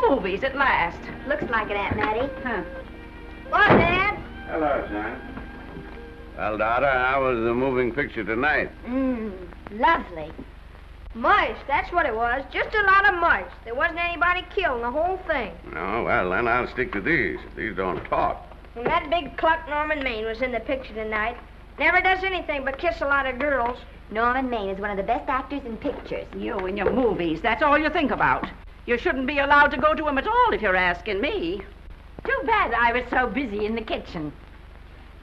movies at last. Looks like it, Aunt Mattie. Huh. What, Dad? Hello, son. Well, daughter, how was the moving picture tonight? Lovely. Mice, that's what it was. Just a lot of mice. There wasn't anybody killed in the whole thing. No, well, then I'll stick to these. These don't talk. And that big cluck Norman Maine was in the picture tonight. Never does anything but kiss a lot of girls. Norman Maine is one of the best actors in pictures. You and your movies, that's all you think about. You shouldn't be allowed to go to them at all if you're asking me. Too bad I was so busy in the kitchen.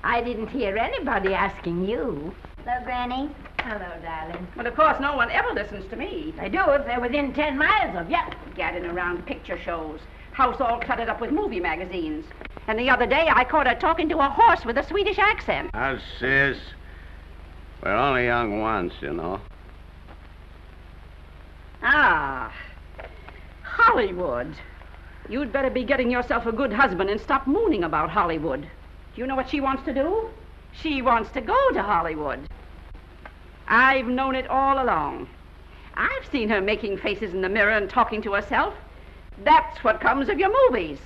I didn't hear anybody asking you. Hello, Granny. Hello, darling. Well, of course, no one ever listens to me. They do if they're within 10 miles of you. Gadding around picture shows. House all cluttered up with movie magazines. And the other day, I caught her talking to a horse with a Swedish accent. Now, sis, we're only young once, you know. Ah, Hollywood. You'd better be getting yourself a good husband and stop mooning about Hollywood. Do you know what she wants to do? She wants to go to Hollywood. I've known it all along. I've seen her making faces in the mirror and talking to herself. That's what comes of your movies.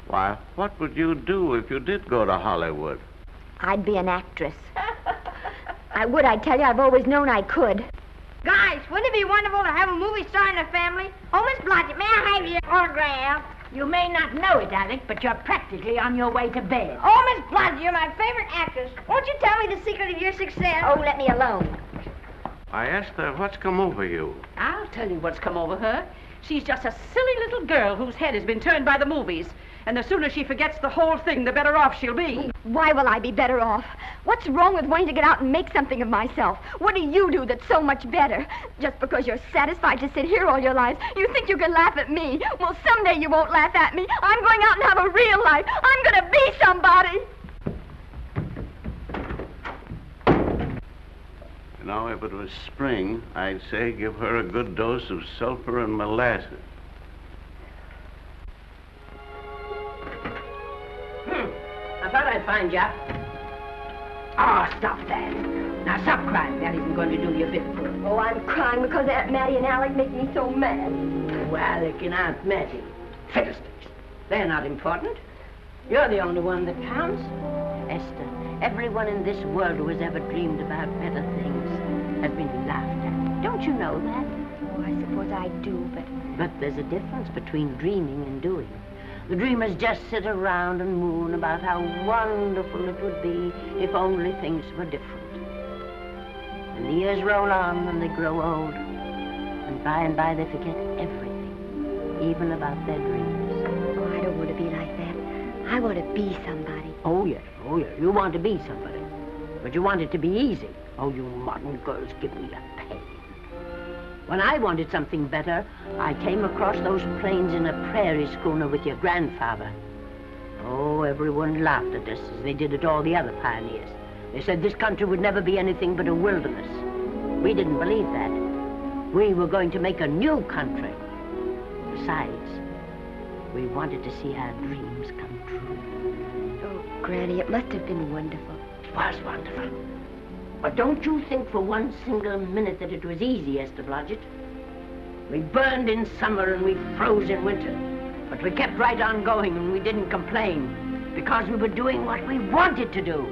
Why, what would you do if you did go to Hollywood? I'd be an actress. I would, I tell you. I've always known I could. Guys, wouldn't it be wonderful to have a movie star in the family? Oh, Miss Blodgett, may I have your autograph? You may not know it, Alec, but you're practically on your way to bed. Oh, Miss Blodgett, you're my favorite actress. Won't you tell me the secret of your success? Oh, let me alone. I asked her, what's come over you? I'll tell you what's come over her. She's just a silly little girl whose head has been turned by the movies. And the sooner she forgets the whole thing, the better off she'll be. Why will I be better off? What's wrong with wanting to get out and make something of myself? What do you do that's so much better? Just because you're satisfied to sit here all your lives, you think you can laugh at me. Well, someday you won't laugh at me. I'm going out and have a real life. I'm going to be somebody. You know, if it was spring, I'd say give her a good dose of sulfur and molasses. I thought I'd find you. Oh, stop that. Now, stop crying. That isn't going to do you a bit of good. Oh, I'm crying because Aunt Mattie and Alec make me so mad. Oh, Alec and Aunt Mattie. Fiddlesticks. They're not important. You're the only one that counts. Esther, everyone in this world who has ever dreamed about better things has been laughed at. Don't you know that? Oh, I suppose I do, but... But there's a difference between dreaming and doing. The dreamers just sit around and moon about how wonderful it would be if only things were different. And the years roll on and they grow old. And by they forget everything, even about their dreams. Oh, I don't want to be like that. I want to be somebody. Oh, yes. You want to be somebody. But you want it to be easy. Oh, you modern girls give me a pain. When I wanted something better, I came across those plains in a prairie schooner with your grandfather. Oh, everyone laughed at us as they did at all the other pioneers. They said this country would never be anything but a wilderness. We didn't believe that. We were going to make a new country. Besides, we wanted to see our dreams come true. Oh, Granny, it must have been wonderful. It was wonderful. But don't you think for one single minute that it was easy, Esther Blodgett. We burned in summer and we froze in winter. But we kept right on going and we didn't complain because we were doing what we wanted to do.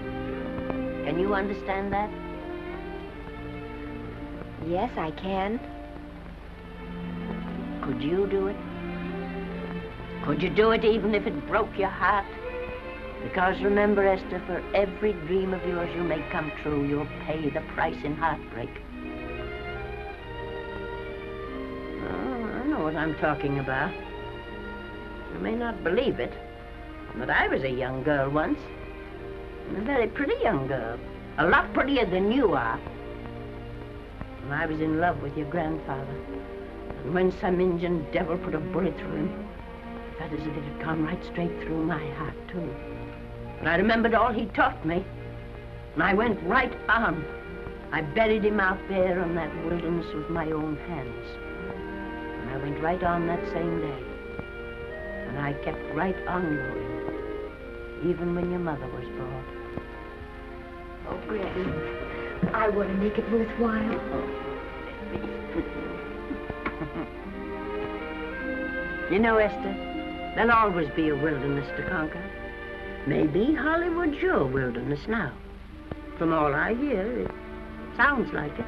Can you understand that? Yes, I can. Could you do it? Could you do it even if it broke your heart? Because remember, Esther, for every dream of yours you make come true, you'll pay the price in heartbreak. Oh, I know what I'm talking about. You may not believe it, but I was a young girl once. A very pretty young girl. A lot prettier than you are. And I was in love with your grandfather. And when some Indian devil put a bullet through him, it felt as if it had gone right straight through my heart, too. And I remembered all he taught me. And I went right on. I buried him out there in that wilderness with my own hands. And I went right on that same day. And I kept right on going, even when your mother was born. Oh, Granny, I want to make it worthwhile. You know, Esther, there'll always be a wilderness to conquer. Maybe Hollywood's your wilderness now. From all I hear, it sounds like it.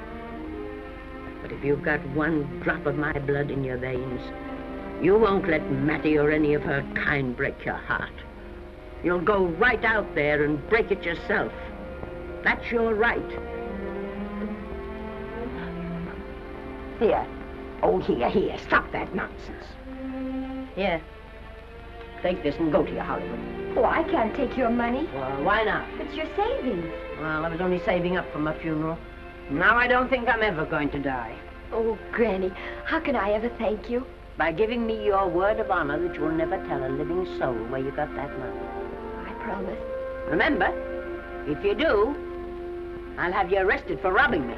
But if you've got one drop of my blood in your veins, you won't let Mattie or any of her kind break your heart. You'll go right out there and break it yourself. That's your right. Here. Oh, here. Stop that nonsense. Here. Take this and go to your Hollywood. Oh, I can't take your money. Well, why not? It's your savings. Well, I was only saving up for my funeral. Now I don't think I'm ever going to die. Oh, Granny, how can I ever thank you? By giving me your word of honor that you'll never tell a living soul where you got that money. I promise. Remember, if you do, I'll have you arrested for robbing me.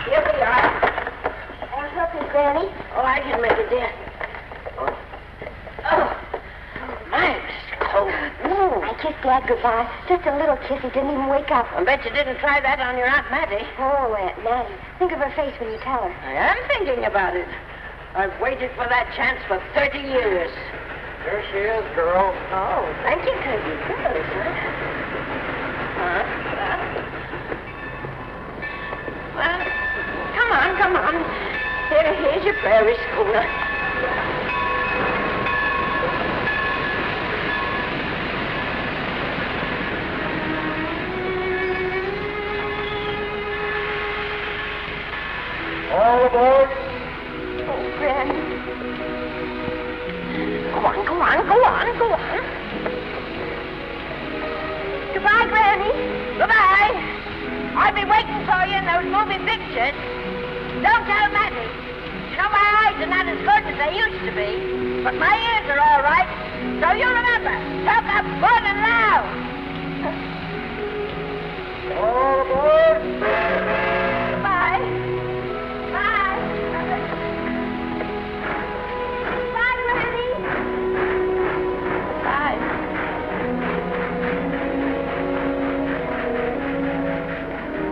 Here we are. I'll help you, Granny. Oh, I can make it, dear. Oh, my, it's cold. I kissed Dad goodbye. Just a little kiss. He didn't even wake up. I bet you didn't try that on your Aunt Mattie. Oh, Aunt Mattie. Think of her face when you tell her. I am thinking about it. I've waited for that chance for 30 years. Here she is, girl. Oh, thank you, Cousin. Good, Well, come on. Here's your prairie schooner. All aboard. Oh, Granny. Go on. Goodbye, Granny. Goodbye. I'll be waiting for you in those movie pictures. Don't tell Mattie. You know, my eyes are not as good as they used to be, but my ears are all right. So you remember, talk up good and loud. All aboard. Goodbye. Bye. Bye, Granny. Bye.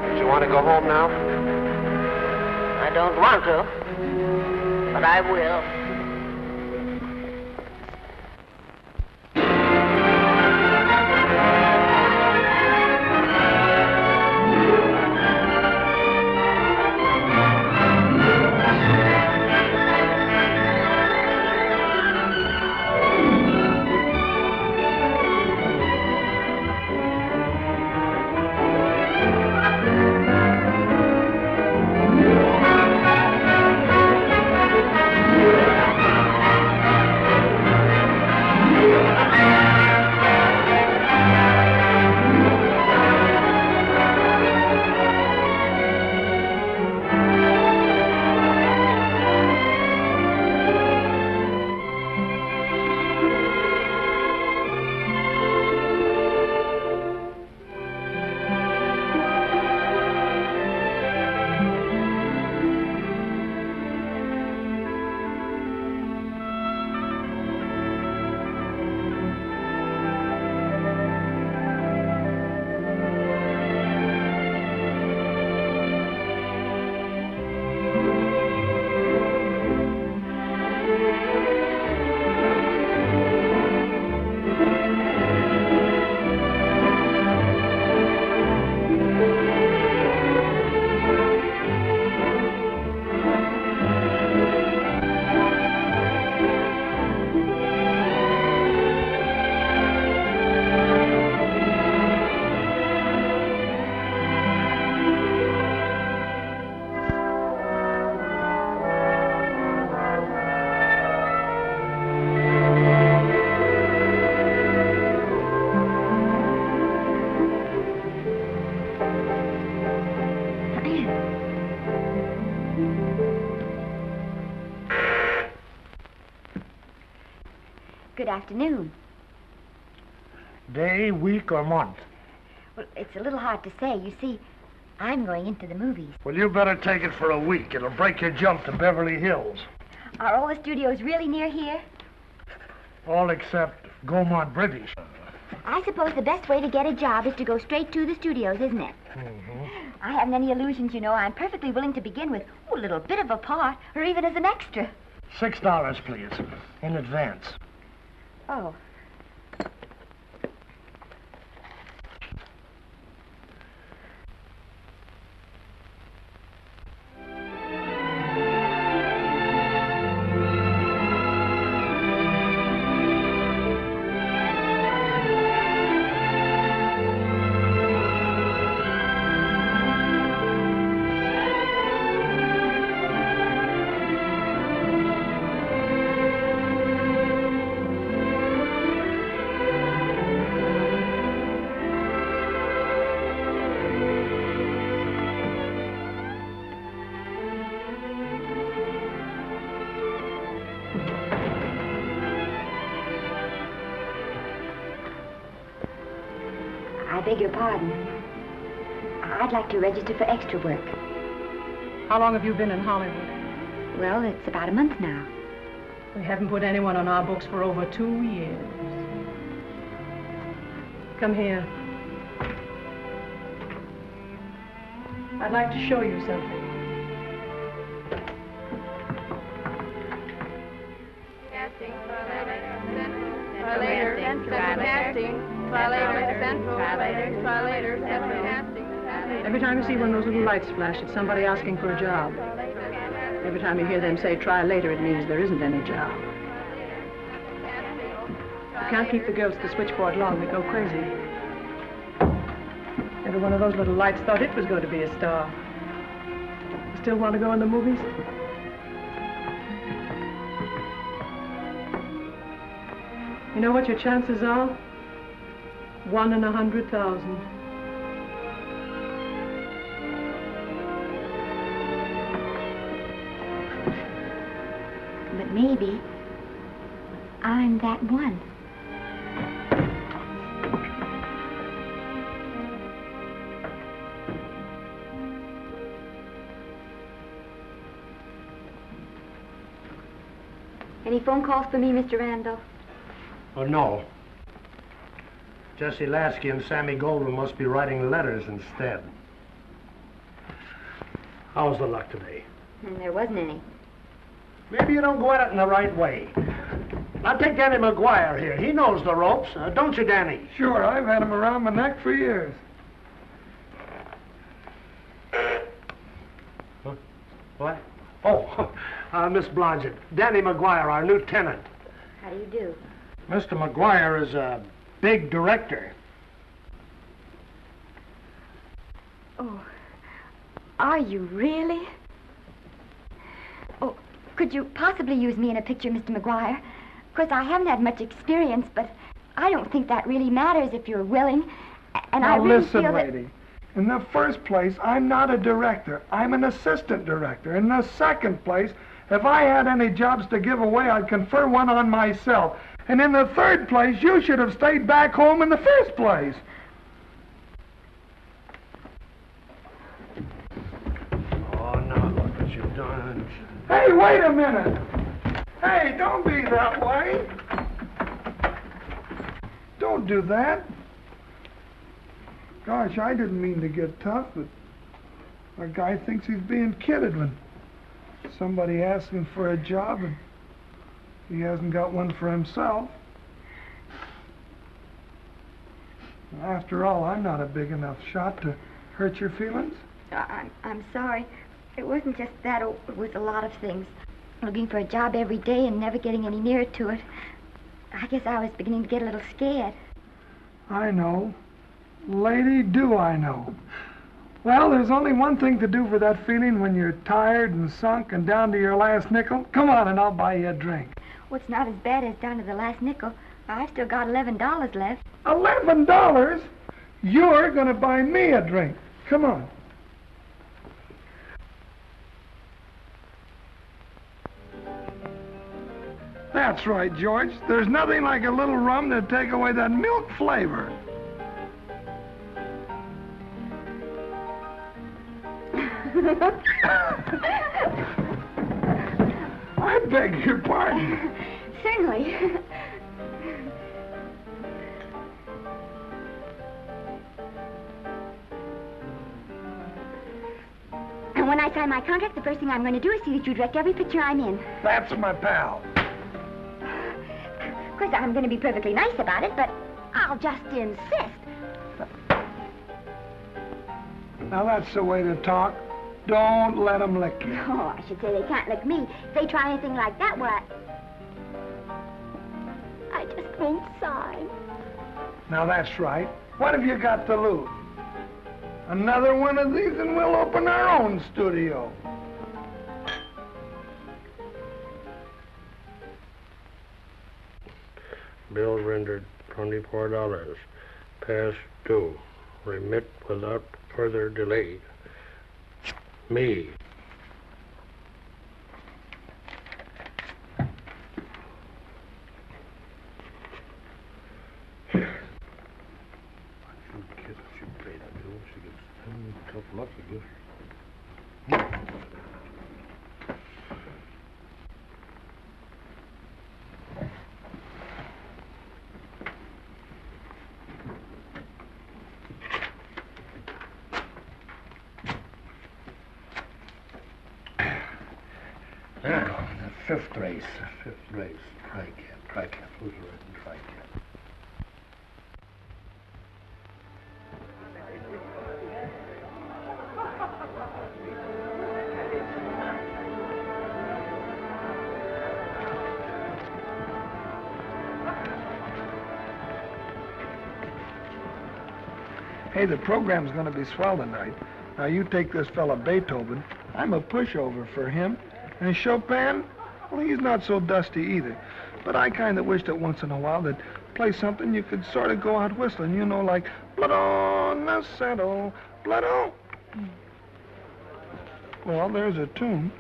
Do you want to go home now? I don't want to, but I will. Good afternoon. Day, week, or month? Well, it's a little hard to say. You see, I'm going into the movies. Well, you better take it for a week. It'll break your jump to Beverly Hills. Are all the studios really near here? All except Gaumont British. I suppose the best way to get a job is to go straight to the studios, isn't it? Mm-hmm. I haven't any illusions, you know. I'm perfectly willing to begin with a little bit of a part, or even as an extra. $6, please, in advance. Oh. I beg your pardon. I'd like to register for extra work. How long have you been in Hollywood? Well, it's about a month now. We haven't put anyone on our books for over 2 years. Come here. I'd like to show you something. Casting, try later, casting, try later, central, try later, central, casting. Every time you see one of those little lights flash, it's somebody asking for a job. Every time you hear them say try later, it means there isn't any job. You can't keep the girls at the switchboard long, they go crazy. Every one of those little lights thought it was going to be a star. You still want to go in the movies? You know what your chances are? 1 in 100,000. But maybe I'm that one. Any phone calls for me, Mr. Randall? Oh, no. Jesse Lasky and Sammy Goldwyn must be writing letters instead. How's the luck today? There wasn't any. Maybe you don't go at it in the right way. Now take Danny McGuire here. He knows the ropes. Don't you, Danny? Sure, I've had him around my neck for years. Huh? What? Oh, Miss Blodgett. Danny McGuire, our new tenant. How do you do? Mr. McGuire is a big director. Oh, are you really? Oh, could you possibly use me in a picture, Mr. McGuire? Of course, I haven't had much experience, but I don't think that really matters if you're willing. And Now I really listen, feel that... lady. In the first place, I'm not a director. I'm an assistant director. In the second place, if I had any jobs to give away, I'd confer one on myself. And in the third place, you should have stayed back home in the first place. Oh, now look what you've done. Hey, wait a minute. Hey, don't be that way. Don't do that. Gosh, I didn't mean to get tough, but a guy thinks he's being kidded when somebody asks him for a job and he hasn't got one for himself. After all, I'm not a big enough shot to hurt your feelings. I'm sorry. It wasn't just that. It was a lot of things. Looking for a job every day and never getting any nearer to it. I guess I was beginning to get a little scared. I know. Lady, do I know. Well, there's only one thing to do for that feeling when you're tired and sunk and down to your last nickel. Come on and I'll buy you a drink. Well, it's not as bad as down to the last nickel. I've still got $11 left. $11? You're going to buy me a drink. Come on. That's right, George. There's nothing like a little rum to take away that milk flavor. I beg your pardon. Certainly. when I sign my contract, the first thing I'm going to do is see that you direct every picture I'm in. That's my pal. Of course, I'm going to be perfectly nice about it, but I'll just insist. Now, that's the way to talk. Don't let them lick you. Oh, I should say they can't lick me. If they try anything like that, well, I just won't sign. Now, that's right. What have you got to lose? Another one of these and we'll open our own studio. Bill rendered $24. Past due. Remit without further delay. Me. Tough luck, I guess. The fifth race. Fifth race. Tri-cap. Who's riding tri-cap? Hey, the program's going to be swell tonight. Now, you take this fella Beethoven. I'm a pushover for him. And Chopin, well, he's not so dusty either. But I kind of wish that once in a while they'd play something you could sort of go out whistling, you know, like blood on the saddle, blood on. Well, there's a tune.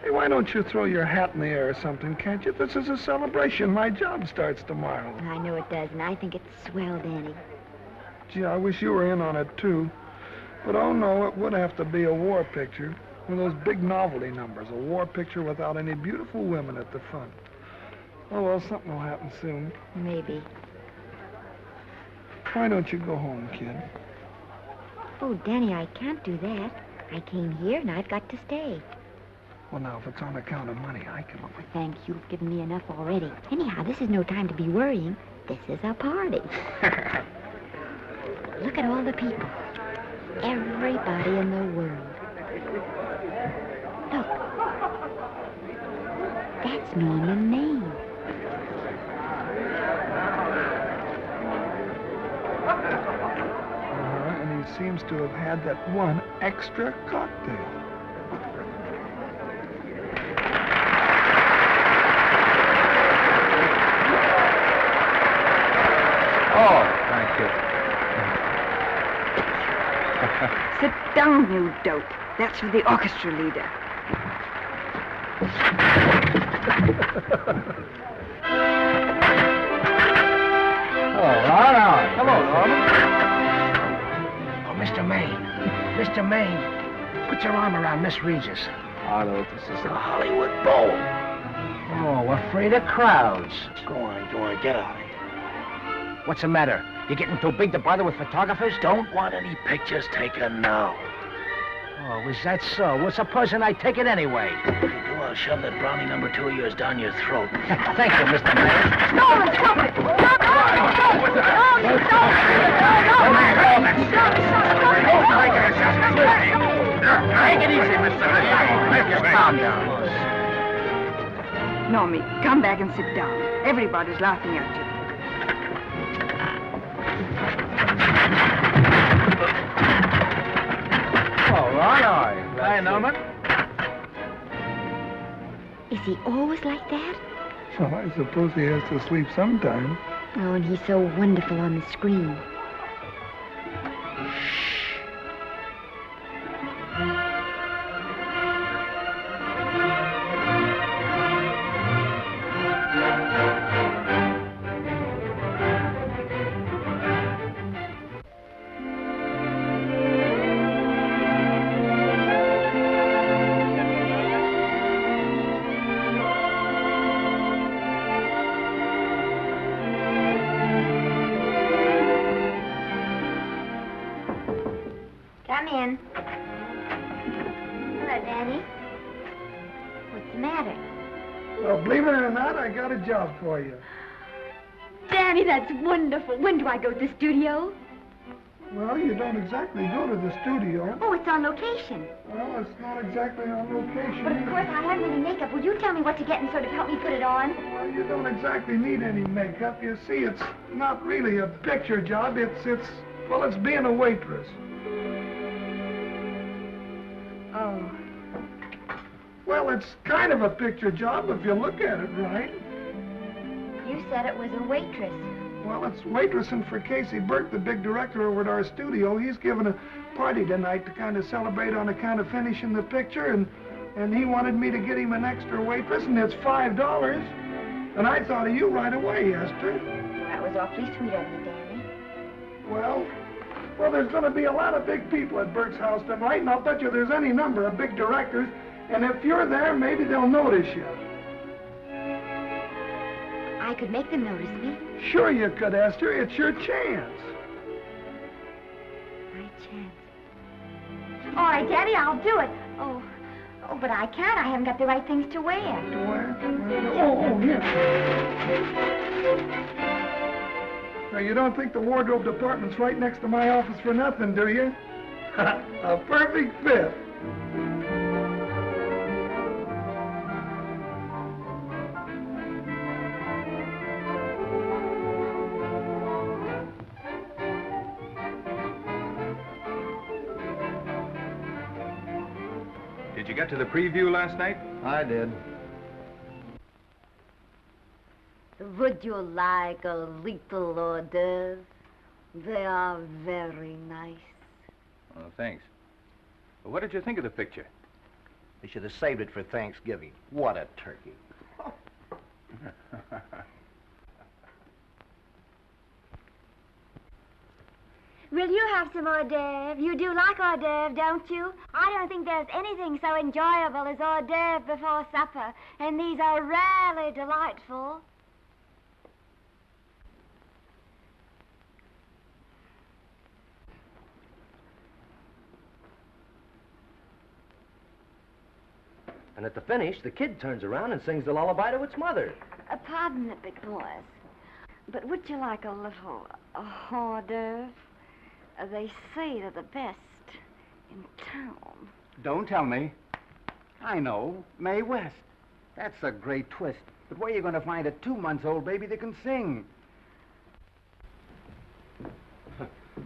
Hey, why don't you throw your hat in the air or something, can't you? This is a celebration. My job starts tomorrow. I know it does, and I think it's swell, Danny. Gee, I wish you were in on it, too. But, oh, no, it would have to be a war picture. One of those big novelty numbers, a war picture without any beautiful women at the front. Oh, well, something will happen soon. Maybe. Why don't you go home, kid? Oh, Danny, I can't do that. I came here, and I've got to stay. Well, now, if it's on account of money, I can... Oh, thank you. You've given me enough already. Anyhow, this is no time to be worrying. This is a party. Look at all the people. Everybody in the world. Look. That's Norman Maine. And he seems to have had that one extra cocktail. Oh, thank you. Sit down, you dope. That's for the orchestra leader. All right. Hello, Norman. Oh, Mr. Maine. Mr. Maine, put your arm around Miss Regis. Arnold, this is The Hollywood Bowl. Oh, afraid of crowds. Go on, get out of here. What's the matter? You getting too big to bother with photographers? Don't want any pictures taken now. Oh, is that so? Well, supposing I take it anyway. If you do, I'll shove that Brownie number 2 of yours down your throat. Thank you, Mr. Mayor. Norman, stop it! Stop it! Take it easy, Mr. Mayor. Just calm down. Normie, come back and sit down. Everybody's laughing at you. All right. Hi, Norman. Is he always like that? Well, I suppose he has to sleep sometime. Oh, and he's so wonderful on the screen. Come in. Danny, what's the matter? Well, believe it or not, I got a job for you. Danny, that's wonderful. When do I go to the studio? Well, you don't exactly go to the studio. Oh, it's on location. Well, it's not exactly on location. But of course, I haven't any makeup. Will you tell me what to get and sort of help me put it on? Well, you don't exactly need any makeup. You see, it's not really a picture job. Well, it's being a waitress. Oh. Well, it's kind of a picture job if you look at it right. You said it was a waitress. Well, it's waitressing for Casey Burke, the big director over at our studio. He's giving a party tonight to kind of celebrate on account of finishing the picture, and he wanted me to get him an extra waitress, and it's $5. And I thought of you right away, Esther. That was awfully sweet of you, Danny. Well, there's going to be a lot of big people at Burke's house tonight, and I'll bet you there's any number of big directors, and if you're there, maybe they'll notice you. I could make them notice me. Sure you could, Esther. It's your chance. My chance. All right, Daddy, I'll do it. Oh, but I can't. I haven't got the right things to wear. To wear? Oh, here. Now, you don't think the wardrobe department's right next to my office for nothing, do you? A perfect fit. Did you get to the preview last night? I did. Would you like a little hors d'oeuvre? They are very nice. Oh, thanks. Well, what did you think of the picture? They should have saved it for Thanksgiving. What a turkey. Will you have some hors d'oeuvre? You do like hors d'oeuvre, don't you? I don't think there's anything so enjoyable as hors d'oeuvre before supper, and these are rarely delightful. And at the finish, the kid turns around and sings the lullaby to its mother. Pardon the big boys, but would you like a little hors d'oeuvre? They say they're the best in town. Don't tell me. I know. Mae West. That's a great twist. But where are you going to find a 2-month-old baby that can sing?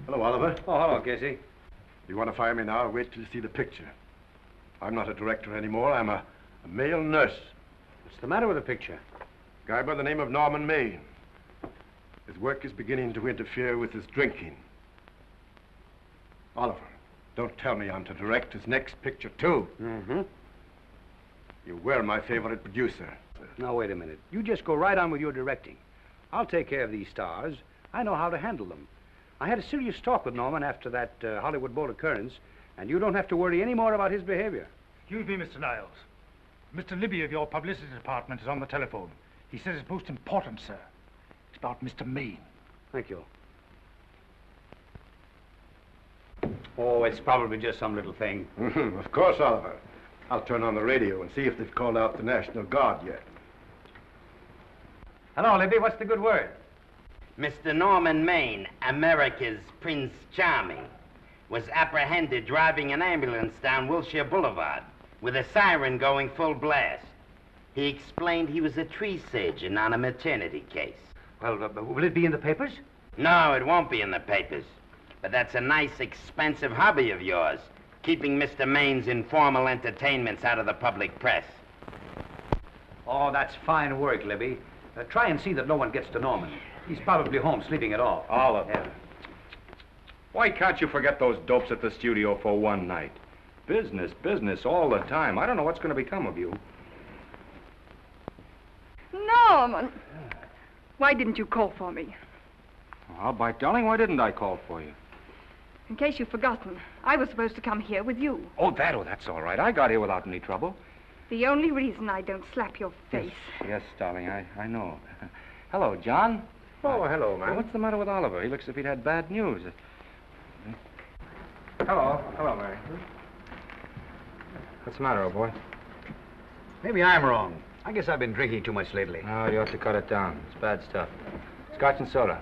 Hello, Oliver. Oh, hello, Casey. You want to fire me now or wait till you see the picture? I'm not a director anymore. I'm a male nurse. What's the matter with the picture? Guy by the name of Norman Maine. His work is beginning to interfere with his drinking. Oliver, don't tell me I'm to direct his next picture, too. Mm-hmm. You were my favorite producer. Now, wait a minute. You just go right on with your directing. I'll take care of these stars. I know how to handle them. I had a serious talk with Norman after that Hollywood Bowl occurrence, and you don't have to worry any more about his behavior. Excuse me, Mr. Niles. Mr. Libby of your publicity department is on the telephone. He says it's most important, sir. It's about Mr. Maine. Thank you. Oh, it's probably just some little thing. Of course, Oliver. I'll turn on the radio and see if they've called out the National Guard yet. Hello, Libby. What's the good word? Mr. Norman Maine, America's Prince Charming, was apprehended driving an ambulance down Wilshire Boulevard with a siren going full blast. He explained he was a tree surgeon on a maternity case. Well, will it be in the papers? No, it won't be in the papers. But that's a nice, expensive hobby of yours, keeping Mr. Maine's informal entertainments out of the public press. Oh, that's fine work, Libby. Try and see that no one gets to Norman. He's probably home sleeping it off. Oliver. Yeah. Why can't you forget those dopes at the studio for one night? Business, business all the time. I don't know what's going to become of you. Norman! Why didn't you call for me? Well, by darling, why didn't I call for you? In case you've forgotten, I was supposed to come here with you. Oh, that's all right. I got here without any trouble. The only reason I don't slap your face. Yes, darling, I know. Hello, John. Oh, hello, man. What's the matter with Oliver? He looks as if he'd had bad news. Hello, Mary. What's the matter, old boy? Maybe I'm wrong. I guess I've been drinking too much lately. Oh, you ought to cut it down. It's bad stuff. Scotch and soda.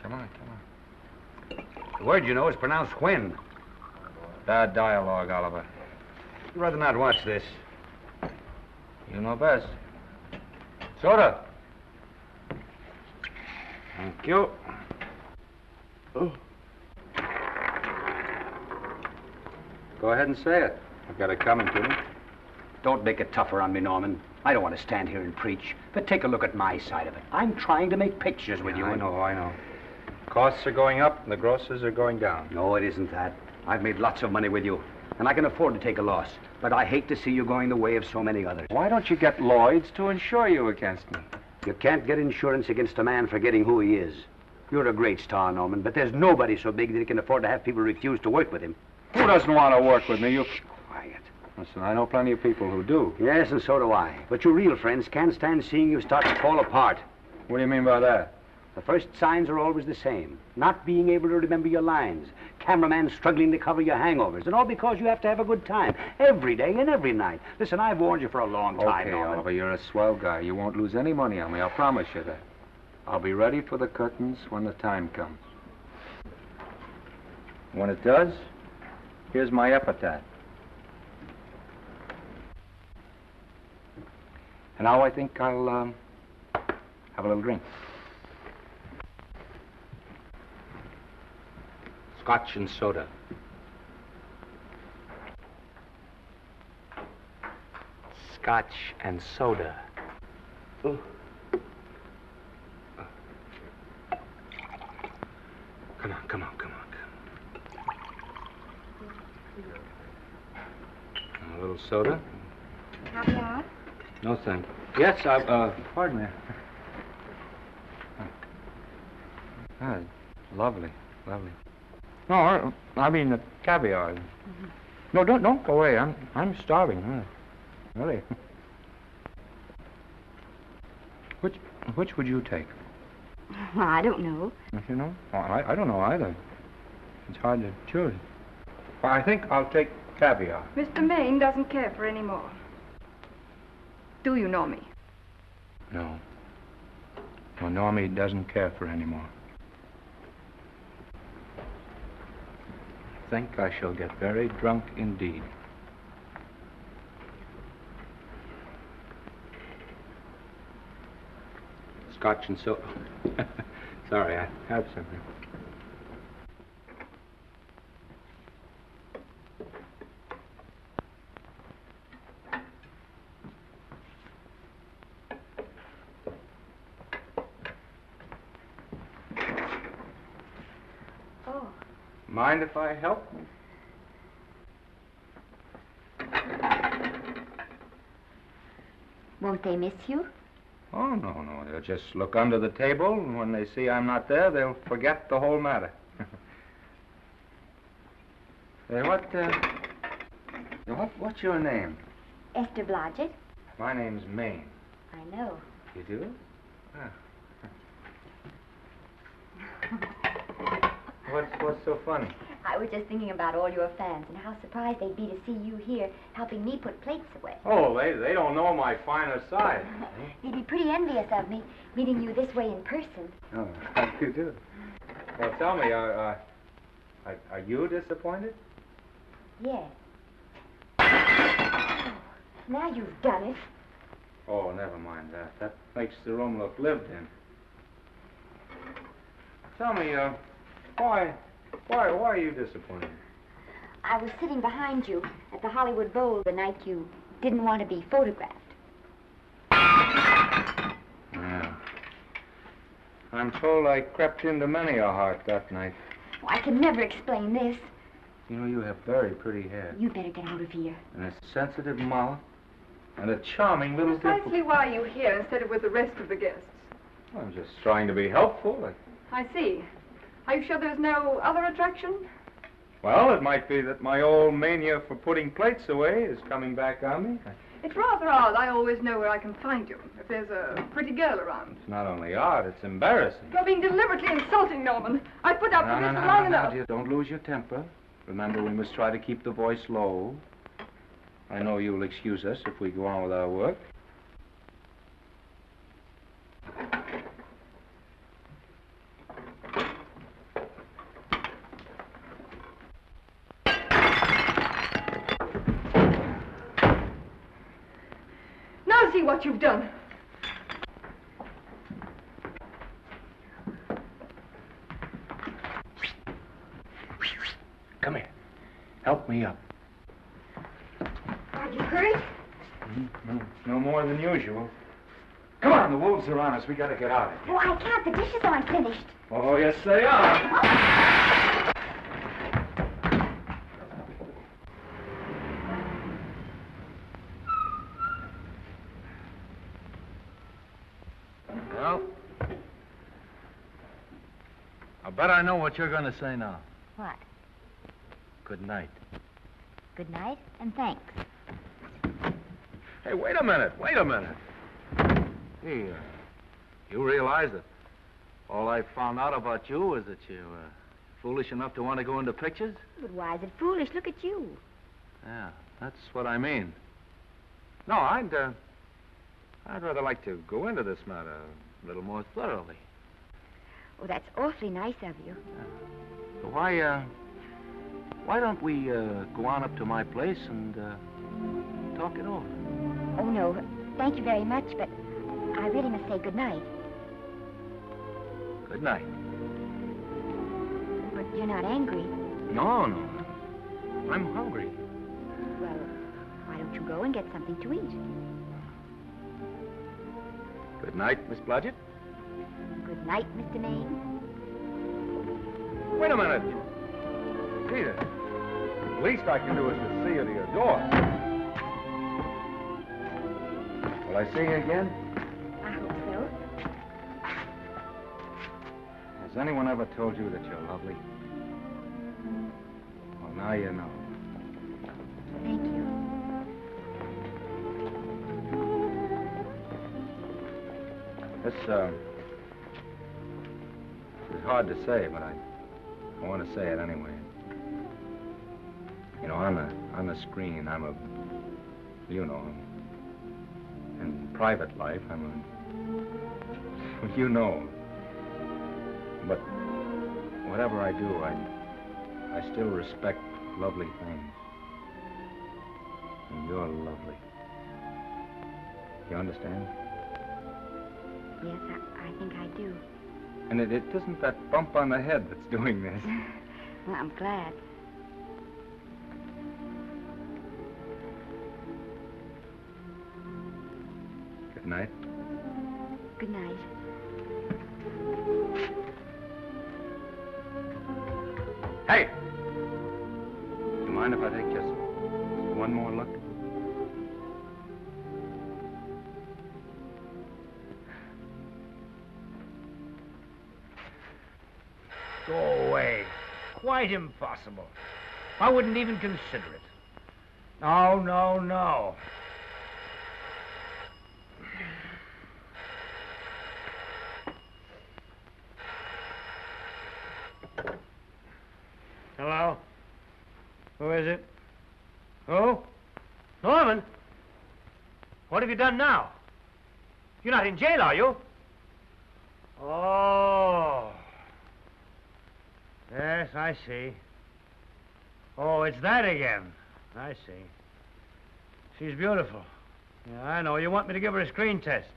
Come on. The word, you know, is pronounced when. Bad dialogue, Oliver. I'd rather not watch this. You know best. Soda. Thank you. Oh. Go ahead and say it. I've got it coming to me. Don't make it tougher on me, Norman. I don't want to stand here and preach, but take a look at my side of it. I'm trying to make pictures with you. I know. Costs are going up and the grosses are going down. No, it isn't that. I've made lots of money with you, and I can afford to take a loss. But I hate to see you going the way of so many others. Why don't you get Lloyd's to insure you against me? You can't get insurance against a man forgetting who he is. You're a great star, Norman, but there's nobody so big that he can afford to have people refuse to work with him. Who doesn't want to work with me? You... Quiet. Listen, I know plenty of people who do. Yes, and so do I. But your real friends can't stand seeing you start to fall apart. What do you mean by that? The first signs are always the same. Not being able to remember your lines. Cameraman struggling to cover your hangovers. And all because you have to have a good time. Every day and every night. Listen, I've warned you for a long time, Okay, Norman. Oliver, you're a swell guy. You won't lose any money on me. I'll promise you that. I'll be ready for the curtains when the time comes. When it does, here's my epitaph. And now I think I'll have a little drink. Scotch and soda. Scotch and soda. Ooh. Come on. A little soda? Caviar? No, thank you. Yes, pardon me. Ah, lovely. No, I mean the caviar. Mm-hmm. No, don't go away. I'm starving. Really. Which would you take? Well, I don't know. Don't you know? Oh, I don't know either. It's hard to choose. Well, I think I'll take caviar. Mr. Maine doesn't care for any more. Do you know me? No. No, Normie doesn't care for any more. I think I shall get very drunk indeed. Scotch and soda. Sorry, I have something. Oh. Mind if I help? Won't they miss you? Oh, no. They'll just look under the table, and when they see I'm not there, they'll forget the whole matter. Hey, what's your name? Esther Blodgett. My name's Maine. I know. You do? Ah. What's so funny? I was just thinking about all your fans and how surprised they'd be to see you here helping me put plates away. Oh, they don't know my finer side. They'd be pretty envious of me, meeting you this way in person. Oh, how do you do? Well, tell me, are you disappointed? Yes. Oh, now you've done it. Oh, never mind that. That makes the room look lived in. Tell me, why are you disappointed? I was sitting behind you at the Hollywood Bowl the night you didn't want to be photographed. Yeah. I'm told I crept into many a heart that night. Oh, I can never explain this. You know, you have very pretty hair. You better get out of here. And a sensitive mouth. And a charming little Precisely why are you here instead of with the rest of the guests? I'm just trying to be helpful. I see. Are you sure there's no other attraction? Well, it might be that my old mania for putting plates away is coming back on me. It's rather odd. I always know where I can find you if there's a pretty girl around. It's not only odd, it's embarrassing. You're being deliberately insulting, Norman. I put up with this long enough. Dear, don't lose your temper. Remember, we must try to keep the voice low. I know you'll excuse us if we go on with our work. Now see what you've done. Come here. Help me up. Are you hurt? No more than usual. Come on, the wolves are on us. We gotta get out of here. Oh, I can't. The dishes aren't finished. Oh, yes, they are. Well, I bet I know what you're going to say now. What? Good night. Good night, and thanks. Hey, wait a minute. Hey, you realize that all I found out about you is that you're foolish enough to want to go into pictures? But why is it foolish? Look at you. Yeah, that's what I mean. No, I'd rather like to go into this matter a little more thoroughly. Oh, that's awfully nice of you. So why don't we go on up to my place and talk it over? Oh, no. Thank you very much, but I really must say good night. Good night. But you're not angry. No. I'm hungry. Well, why don't you go and get something to eat? Good night, Miss Blodgett. Good night, Mr. Maine. Wait a minute. Peter, the least I can do is to see you to your door. Will I see you again? I hope so. Has anyone ever told you that you're lovely? Well, now you know. Thank you. This is hard to say, but I want to say it anyway. You know, on the screen, I'm a, you know, in private life, I'm a, you know. But whatever I do, I still respect lovely things. And you're lovely. You understand? Yes, I think I do. And it isn't that bump on the head that's doing this. Well, I'm glad. Good night. Good night. Hey! You mind if I take just one more look? Go away. Quite impossible. I wouldn't even consider it. No. Hello? Who is it? Who? Norman? What have you done now? You're not in jail, are you? Oh. Yes, I see. Oh, it's that again. I see. She's beautiful. Yeah, I know. You want me to give her a screen test?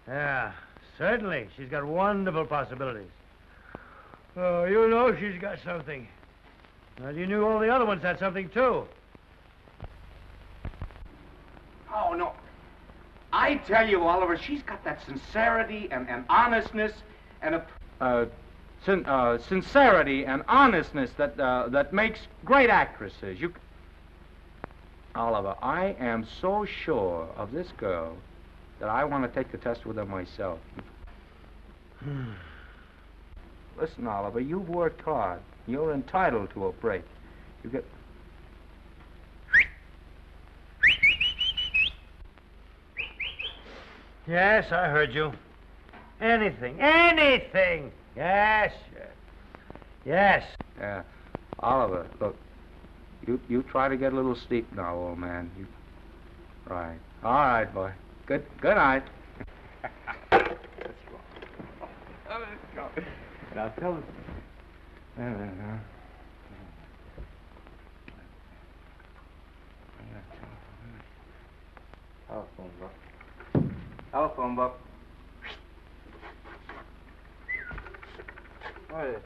Yeah, certainly. She's got wonderful possibilities. Oh, you know she's got something. Well, you knew all the other ones had something, too. Oh, no. I tell you, Oliver, she's got that sincerity and honestness and a... Sincerity and honestness that makes great actresses. Oliver, I am so sure of this girl that I want to take the test with her myself. Listen, Oliver, you've worked hard. You're entitled to a break. You get... Yes, I heard you. Anything. Anything! Yes, yes. Yes. Yeah. Oliver, look. You try to get a little sleep now, old man. Right. All right, boy. Good night. Let's go. Now tell us. Telephone book. Telephone book. What is it?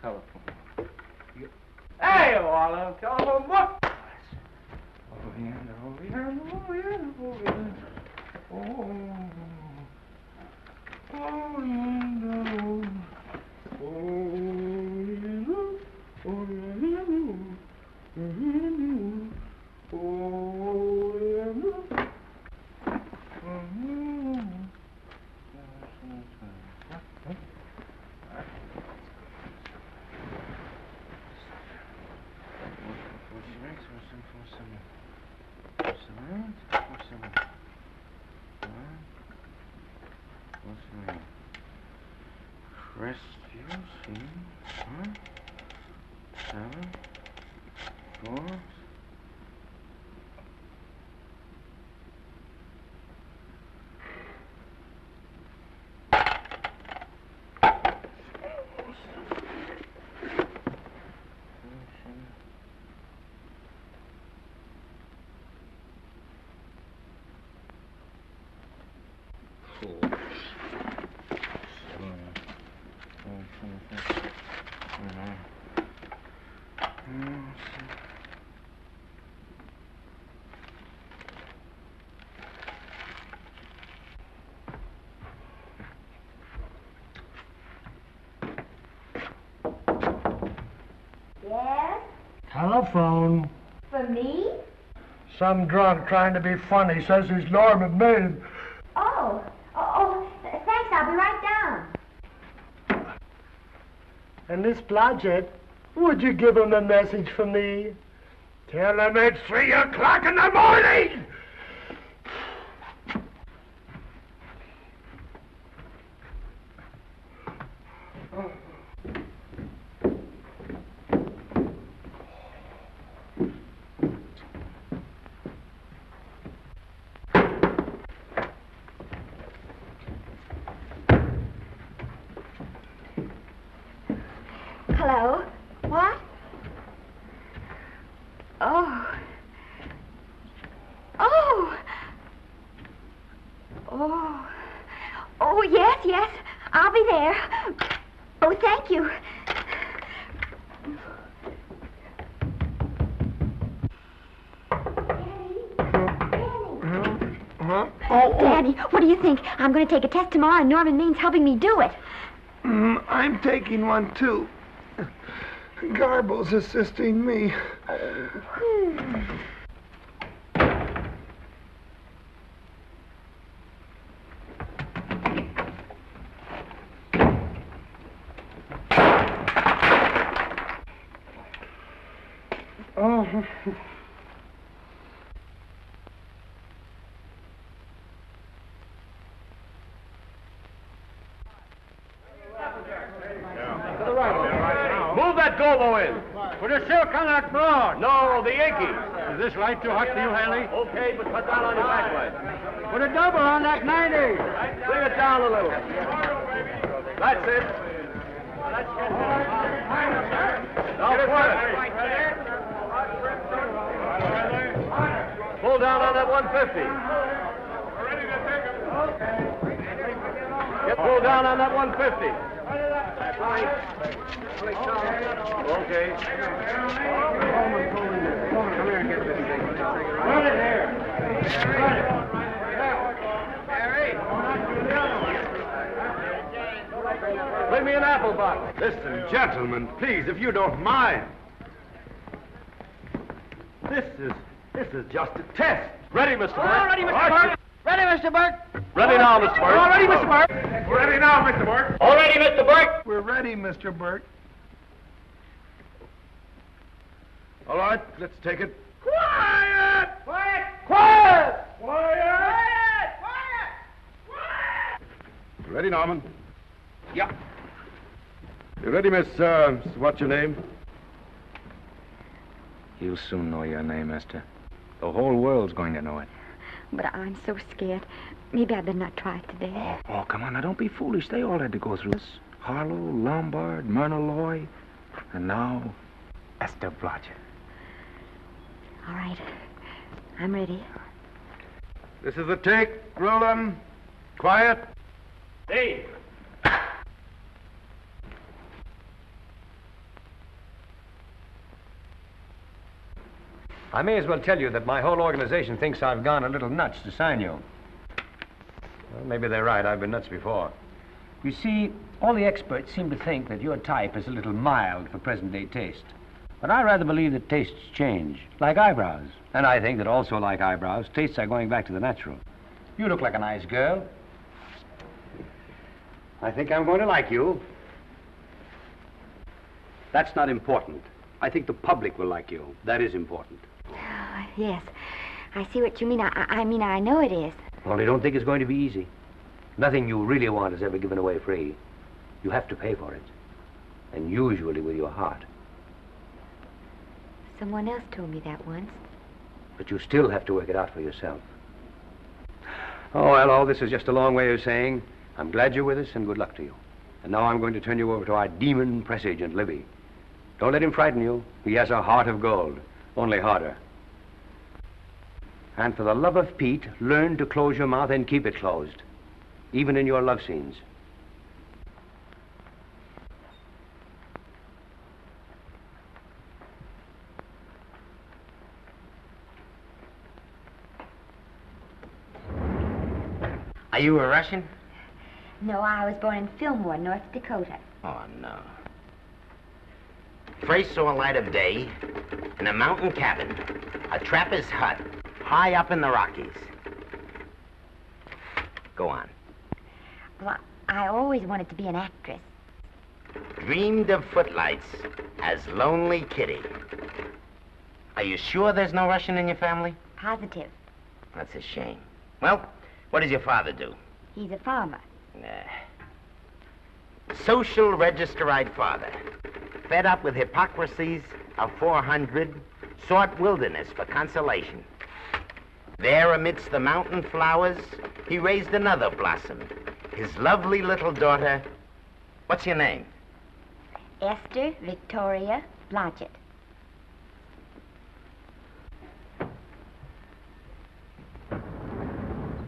Telephone book. Hey, Olive, telephone book. Over here. Yes? Telephone. For me? Some drunk trying to be funny says he's Norman Maine. Oh, thanks, I'll be right down. And Miss Blodgett, would you give him a message for me? Tell him it's 3 o'clock in the morning! Hello? What? Oh. Oh. Oh. Oh, yes. I'll be there. Oh, thank you. Daddy, what do you think? I'm going to take a test tomorrow, and Norman Main's helping me do it. I'm taking one, too. Garble's assisting me. Oh. Move that Gobo in. Put a silk on that broad. No, the Yankee. Is this light too hot for you, Hanley? Okay, but cut down on your backlight. Put a double on that 90. Bring it down a little. That's it. Now put it. Pull down on that 150. Get pulled down on that 150. Okay. Come here and get this thing. Run it here. Bring me an apple box. Listen, gentlemen, please, if you don't mind. This is just a test. Ready, Mr. Burke? All ready, Mr. Burke. Ready, Mr. Burke. Ready now, Mr. Burke. All ready, Mr. Burke. Ready now, Mr. Burke. All ready, Mr. Burke. We're ready, Mr. Burke. All right, let's take it. Quiet! Quiet! Quiet! Quiet! Ready, Norman? Yeah. You ready, Miss, what's your name? You'll soon know your name, Esther. The whole world's going to know it. But I'm so scared. Maybe I better not try it today. Oh, come on, now don't be foolish. They all had to go through this. Harlow, Lombard, Myrna Loy, and now Esther Blodgett. All right. I'm ready. This is the take. Roll 'em. Quiet. Hey! I may as well tell you that my whole organization thinks I've gone a little nuts to sign you. Well, maybe they're right. I've been nuts before. You see, all the experts seem to think that your type is a little mild for present-day taste. But I rather believe that tastes change, like eyebrows. And I think that also like eyebrows, tastes are going back to the natural. You look like a nice girl. I think I'm going to like you. That's not important. I think the public will like you. That is important. Oh, yes. I see what you mean. I mean, I know it is. Only don't think it's going to be easy. Nothing you really want is ever given away free. You have to pay for it. And usually with your heart. Someone else told me that once. But you still have to work it out for yourself. Oh, well, all this is just a long way of saying, I'm glad you're with us and good luck to you. And now I'm going to turn you over to our demon press agent, Libby. Don't let him frighten you. He has a heart of gold, only harder. And for the love of Pete, learn to close your mouth and keep it closed, even in your love scenes. Are you a Russian? No, I was born in Fillmore, North Dakota. Oh, no. First saw light of day in a mountain cabin, a trapper's hut, high up in the Rockies. Go on. Well, I always wanted to be an actress. Dreamed of footlights as Lonely Kitty. Are you sure there's no Russian in your family? Positive. That's a shame. Well, what does your father do? He's a farmer. Social registerite father. Fed up with hypocrisies of 400, sought wilderness for consolation. There amidst the mountain flowers, he raised another blossom, his lovely little daughter. What's your name? Esther Victoria Blodgett.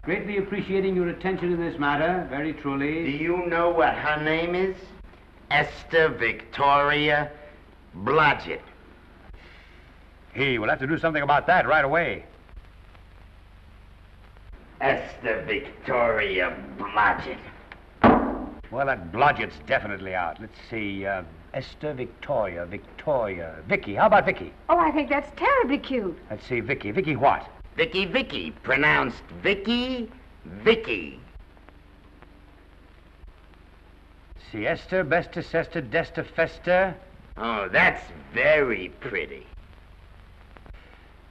Greatly appreciating your attention in this matter, very truly. Do you know what her name is? Esther Victoria Blodgett. Hey, we'll have to do something about that right away. Esther Victoria Blodgett. Well, that Blodgett's definitely out. Let's see, Esther Victoria, Vicky. How about Vicky? Oh, I think that's terribly cute. Let's see, Vicky. Vicky what? Vicky, pronounced Vicky. See, Esther, Besta, Sesta, Desta, Festa. Oh, that's very pretty.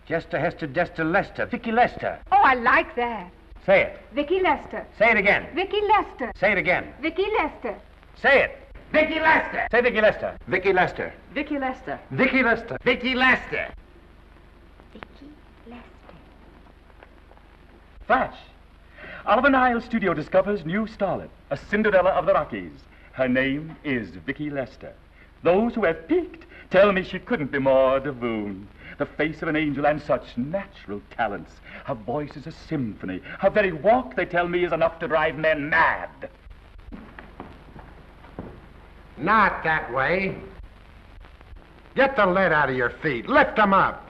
Jester, Hester, Desta, Lester. Vicky Lester. Oh, I like that. Say it. Vicky Lester. Say it again. Vicky Lester. Say it again. Vicky Lester. Say it. Vicky Lester. Say Vicky Lester. Vicky Lester. Vicky Lester. Vicky Lester. Vicky Lester. Flash. Oliver Nile Studio discovers new starlet, a Cinderella of the Rockies. Her name is Vicky Lester. Those who have peeked tell me she couldn't be more divoon. The face of an angel and such natural talents. Her voice is a symphony. Her very walk, they tell me, is enough to drive men mad. Not that way. Get the lead out of your feet. Lift them up.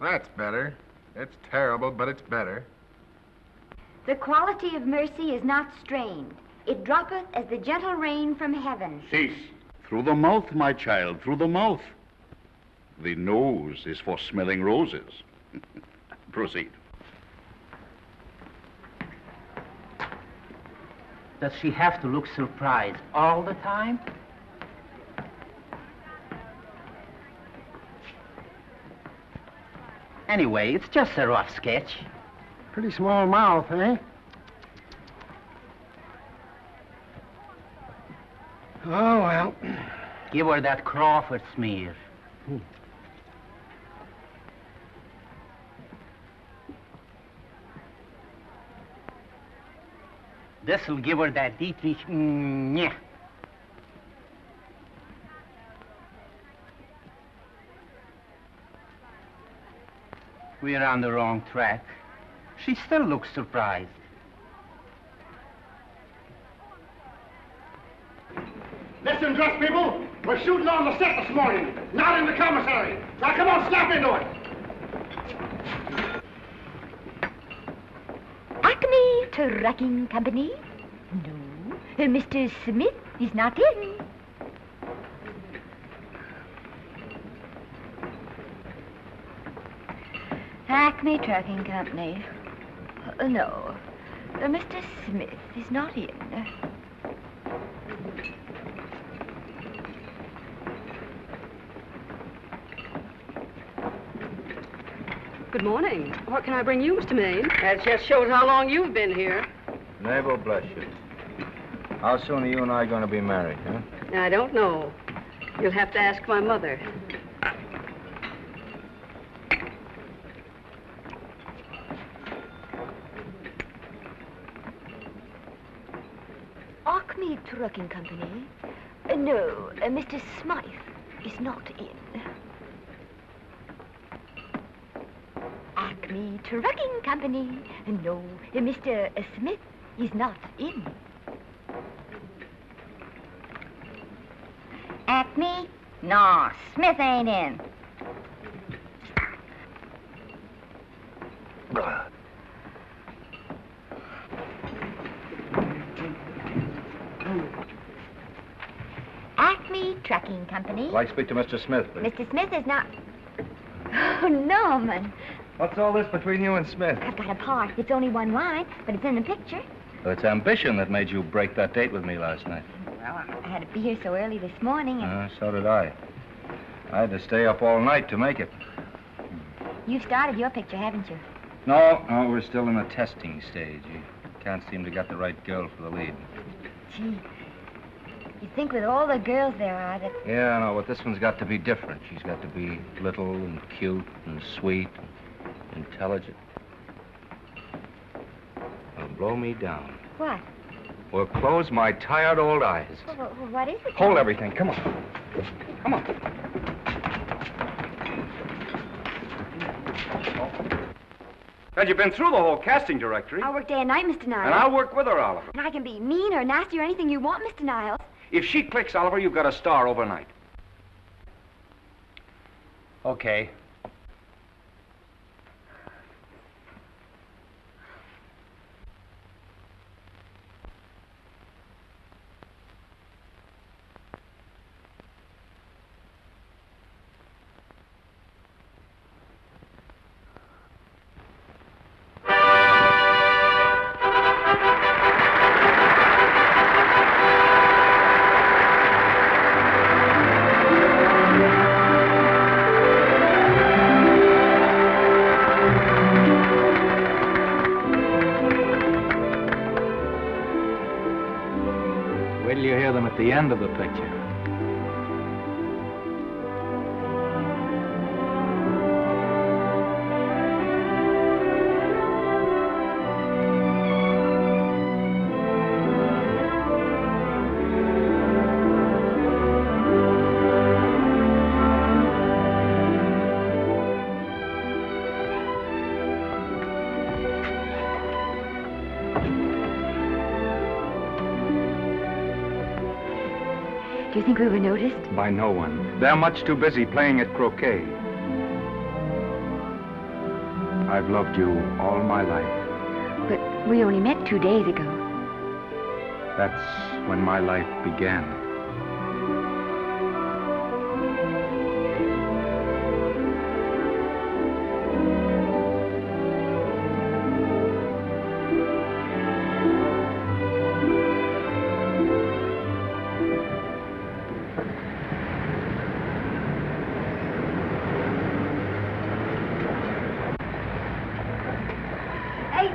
That's better. It's terrible, but it's better. The quality of mercy is not strained. It droppeth as the gentle rain from heaven. Cease. Through the mouth, my child, through the mouth. The nose is for smelling roses. Proceed. Does she have to look surprised all the time? Anyway, it's just a rough sketch. Pretty small mouth, eh? Oh, well. Give her that Crawford smear. This'll give her that Dietrich. Yeah. We're on the wrong track. She still looks surprised. Listen, dress people. We're shooting on the set this morning, not in the commissary. Now, come on, snap into it. Acme Trucking Company? No, Mr. Smith is not in. Acme Trucking Company. No, Mr. Smith is not in. Good morning. What can I bring you, Mr. Maine? That just shows how long you've been here. Neighbor, bless you. How soon are you and I going to be married, huh? I don't know. You'll have to ask my mother. Acme Trucking Company? No, Mr. Smythe is not in. Acme Trucking Company? No, Mr. Smith is not in. Acme? No, Smith ain't in. Acme Trucking Company? I'd like to speak to Mr. Smith, please. Mr. Smith is not... Oh, Norman. What's all this between you and Smith? I've got a part. It's only one line, but it's in the picture. Well, it's ambition that made you break that date with me last night. Well, I had to be here so early this morning, and So did I. I had to stay up all night to make it. you've started your picture, haven't you? No, we're still in the testing stage. You can't seem to get the right girl for the lead. Gee, you'd think with all the girls there are that... Yeah, I know, but this one's got to be different. She's got to be little and cute and sweet and intelligent. It'll blow me down. What? Well, close my tired old eyes. What is it? Hold everything. Come on. Come on. Well, you've been through the whole casting directory. I'll work day and night, Mr. Niles. And I'll work with her, Oliver. And I can be mean or nasty or anything you want, Mr. Niles. If she clicks, Oliver, you've got a star overnight. Okay. Wait till you hear them at the end of the picture. Do you think we were noticed? By no one. They're much too busy playing at croquet. I've loved you all my life. But we only met 2 days ago. That's when my life began.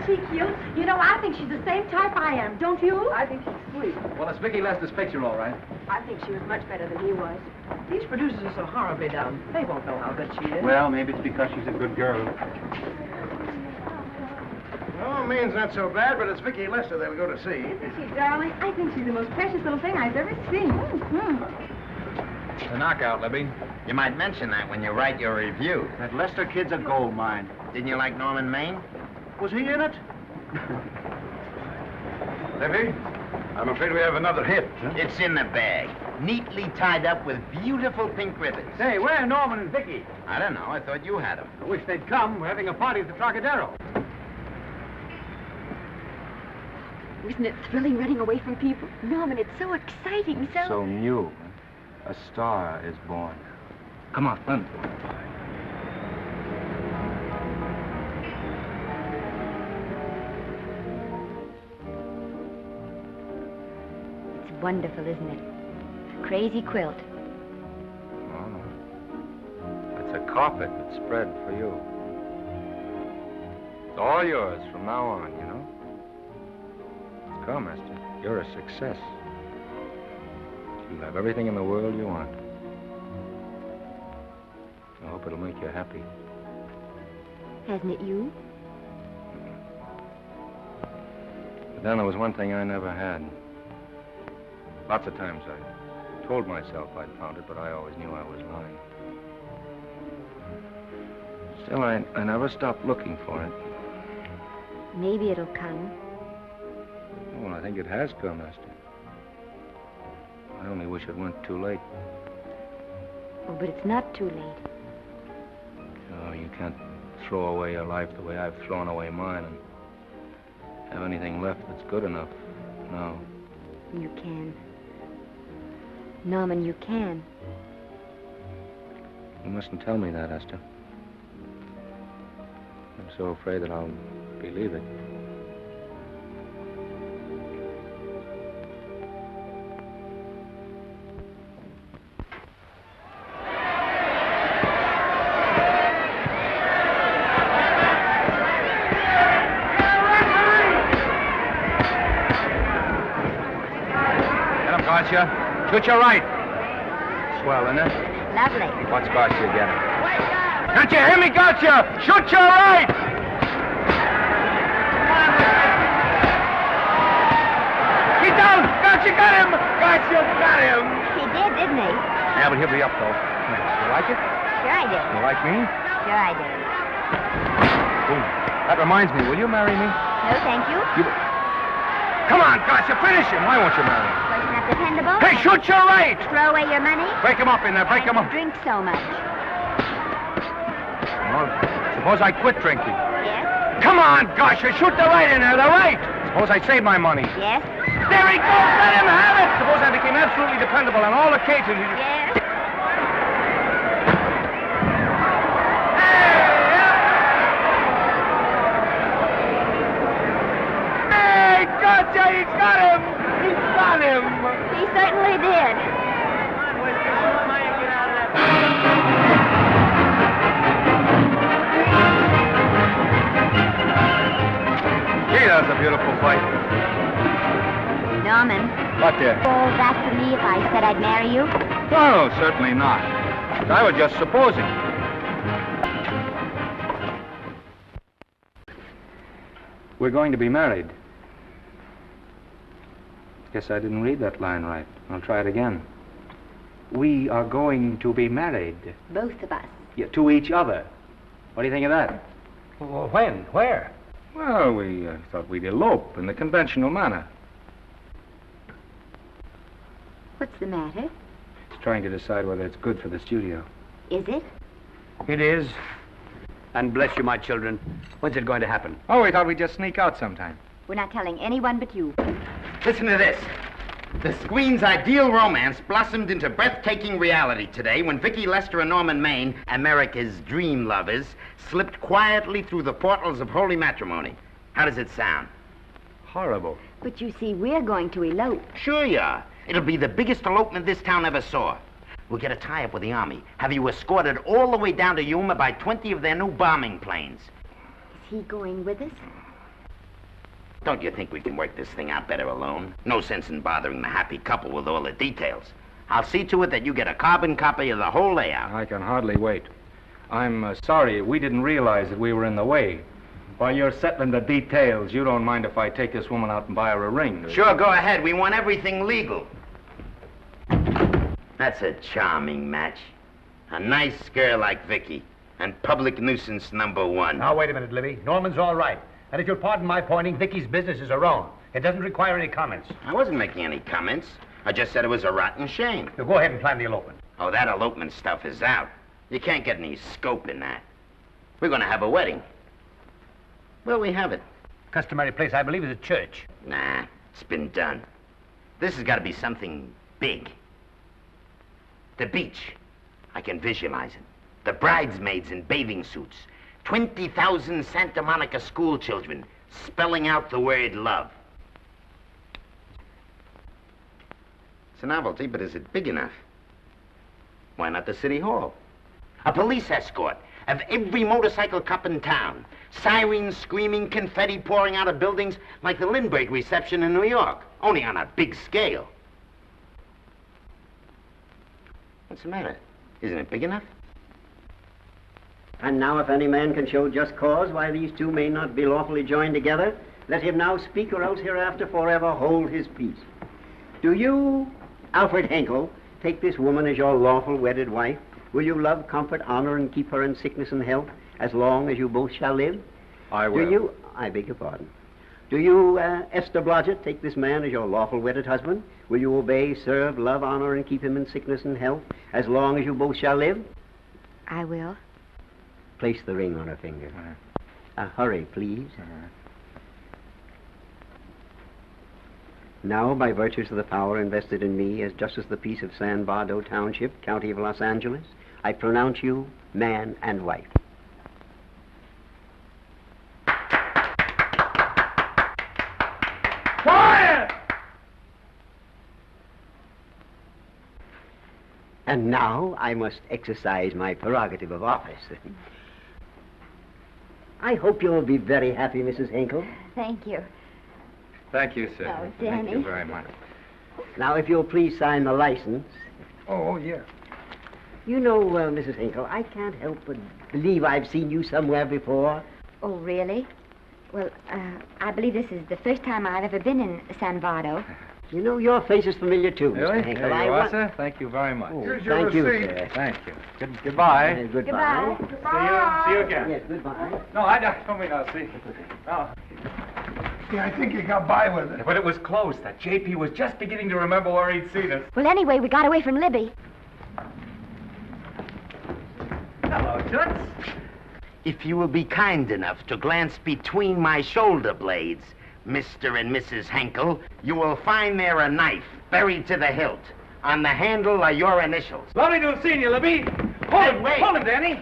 she cute? You know, I think she's the same type I am, don't you? I think she's sweet. Well, it's Vicky Lester's picture, all right. I think she was much better than he was. These producers are so horribly dumb. They won't know how good she is. Well, maybe it's because she's a good girl. Oh, Maine's not so bad, but it's Vicky Lester they'll go to see. Isn't she, darling? I think she's the most precious little thing I've ever seen. It's a knockout, Libby. You might mention that when you write your review. That Lester kid's a gold mine. Didn't you like Norman Maine? Was he in it? Libby, I'm afraid we have another hit. Huh? It's in the bag, neatly tied up with beautiful pink ribbons. Hey, where are Norman and Vicky? I don't know. I thought you had them. I wish they'd come. We're having a party at the Trocadero. Isn't it thrilling running away from people? Norman, it's so exciting, So new. A star is born. Come on, run. It's wonderful, isn't it? A crazy quilt. Oh, it's a carpet that's spread for you. It's all yours from now on, you know. Come, Esther. You're a success. You'll have everything in the world you want. I hope it'll make you happy. Hasn't it you? But then there was one thing I never had. Lots of times I told myself I'd found it, but I always knew I was lying. Still, I never stopped looking for it. Maybe it'll come. Well, I think it has come, Esther. I only wish it weren't too late. Oh, but it's not too late. Oh, you can't throw away your life the way I've thrown away mine and have anything left that's good enough. No. You can. Norman, you can. You mustn't tell me that, Esther. I'm so afraid that I'll believe it. Gotcha. Shoot your right. Swell, isn't it? Lovely. What's Gotcha getting? Can't you hear me, Gotcha? Shoot your right! He's down! Gotcha got him! Gotcha got him! He did, didn't he? Yeah, but he'll be up, though. You like it? Sure I did. You like me? Sure I did. Ooh, that reminds me. Will you marry me? No, thank you. Come on, Gotcha, finish him. Why won't you marry him? Wasn't that dependable? Hey, shoot your right! Throw away your money? Break him up in there, break him up. Drink so much. Well, suppose I quit drinking. Yes? Come on, Gotcha, shoot the right in there, the right! Suppose I save my money. Yes? There he goes, let him have it! Suppose I became absolutely dependable on all occasions. Yes? Gotcha, he's got him! He's got him! He certainly did. Gee, that was a beautiful fight. Norman. What there? Oh, that for me if I said I'd marry you? No, certainly not. I was just supposing. We're going to be married. Guess I didn't read that line right. I'll try it again. We are going to be married. Both of us. Yeah, to each other. What do you think of that? Well, when? Where? Well, we thought we'd elope in the conventional manner. What's the matter? It's trying to decide whether it's good for the studio. Is it? It is. And bless you, my children. When's it going to happen? Oh, we thought we'd just sneak out sometime. We're not telling anyone but you. Listen to this. The screen's ideal romance blossomed into breathtaking reality today when Vicky Lester and Norman Maine, America's dream lovers, slipped quietly through the portals of holy matrimony. How does it sound? Horrible. But you see, we're going to elope. Sure you are. It'll be the biggest elopement this town ever saw. We'll get a tie-up with the Army, have you escorted all the way down to Yuma by 20 of their new bombing planes. Is he going with us? Don't you think we can work this thing out better alone? No sense in bothering the happy couple with all the details. I'll see to it that you get a carbon copy of the whole layout. I can hardly wait. I'm sorry, we didn't realize that we were in the way. While you're settling the details, you don't mind if I take this woman out and buy her a ring, do you? Sure, go ahead. We want everything legal. That's a charming match. A nice girl like Vicky, and public nuisance #1. Now, wait a minute, Libby. Norman's all right. And if you'll pardon my pointing, Vicky's business is her own. It doesn't require any comments. I wasn't making any comments. I just said it was a rotten shame. So go ahead and plan the elopement. Oh, that elopement stuff is out. You can't get any scope in that. We're going to have a wedding. Where'll we have it? Customary place, I believe, is a church. Nah, it's been done. This has got to be something big. The beach. I can visualize it. The bridesmaids in bathing suits. 20,000 Santa Monica school children spelling out the word love. It's a novelty, but is it big enough? Why not the city hall? A police escort of every motorcycle cop in town. Sirens screaming, confetti pouring out of buildings like the Lindbergh reception in New York, only on a big scale. What's the matter? Isn't it big enough? And now if any man can show just cause why these two may not be lawfully joined together, let him now speak, or else hereafter forever hold his peace. Do you, Alfred Henkel, take this woman as your lawful wedded wife? Will you love, comfort, honor, and keep her in sickness and health as long as you both shall live? I will. Do you, I beg your pardon. Do you, Esther Blodgett, take this man as your lawful wedded husband? Will you obey, serve, love, honor, and keep him in sickness and health as long as you both shall live? I will. Place the ring on her finger. Hurry, please. Now, by virtues of the power invested in me as Justice of the Peace of San Bardo Township, County of Los Angeles, I pronounce you man and wife. Quiet! And now I must exercise my prerogative of office. I hope you'll be very happy, Mrs. Henkel. Thank you. Thank you, sir. Oh, Thank you Danny. very much. Now, if you'll please sign the license. Oh, yeah. You know, Mrs. Henkel, I can't help but believe I've seen you somewhere before. Oh, really? Well, I believe this is the first time I've ever been in San Bardo. You know, your face is familiar, too, Really? Mr. Henkel. There you are, sir. Thank you very much. Oh, Here's your thank you, receipt. sir. Thank you. Goodbye. Goodbye. See you again. Yes, goodbye. No, I don't mean I'll see. No. Yeah, I think you got by with it. But it was close. That JP was just beginning to remember where he'd seen us. Well, anyway, we got away from Libby. Hello, Toots. If you will be kind enough to glance between my shoulder blades, Mr. and Mrs. Henkel, you will find there a knife buried to the hilt. On the handle are your initials. Lovely to have seen you, Libby. Hey, wait. Hold him, Danny.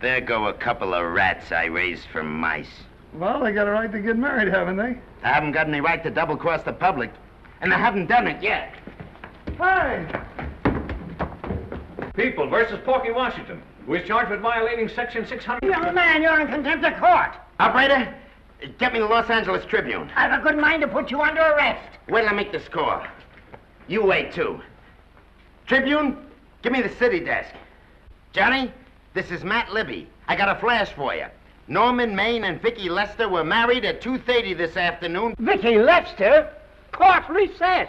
There go a couple of rats I raised from mice. Well, they got a right to get married, haven't they? I haven't got any right to double-cross the public, and I haven't done it yet. Hey! People versus Porky Washington, who is charged with violating Section 600. Young man, you're in contempt of court. Operator, get me the Los Angeles Tribune. I've a good mind to put you under arrest. Wait till I make the score. You wait, too. Tribune, give me the city desk. Johnny, this is Matt Libby. I got a flash for you. Norman Maine and Vicky Lester were married at 2:30 this afternoon. Vicky Lester? Court recess.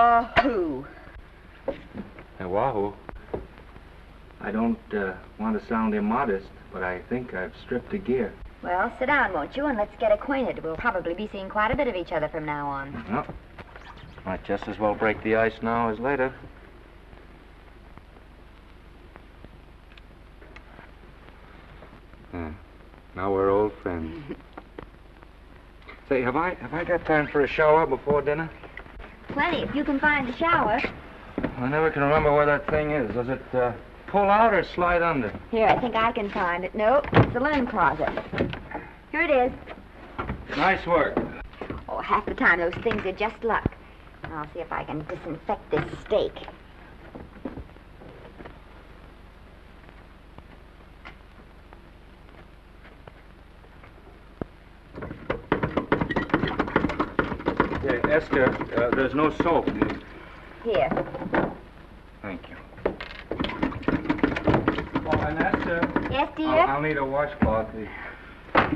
Wahoo. Hey, Wahoo. I don't want to sound immodest, but I think I've stripped a gear. Well, sit down, won't you, and let's get acquainted. We'll probably be seeing quite a bit of each other from now on. Well, might just as well break the ice now as later. Now we're old friends. Say, have I got time for a shower before dinner? Plenty, if you can find a shower. I never can remember where that thing is. Does it pull out or slide under? Here, I think I can find it. No, it's the linen closet. Here it is. Nice work. Oh, half the time those things are just luck. I'll see if I can disinfect this steak. Yeah, Esther, there's no soap. Here. Thank you. Oh, and Esther. Yes, dear? I'll need a washcloth. Oh.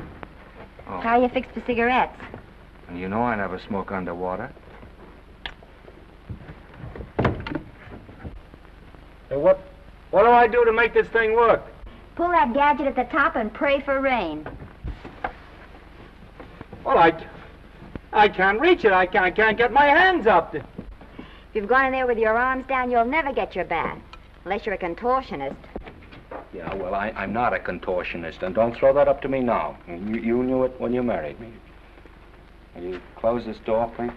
How are you fixed for cigarettes? And you know I never smoke underwater. Hey, what do I do to make this thing work? Pull that gadget at the top and pray for rain. Well, I can't reach it. I can't get my hands up. If you've gone in there with your arms down, you'll never get your bath. Unless you're a contortionist. Yeah, well, I'm not a contortionist, and don't throw that up to me now. You knew it when you married me. Will you close this door, please?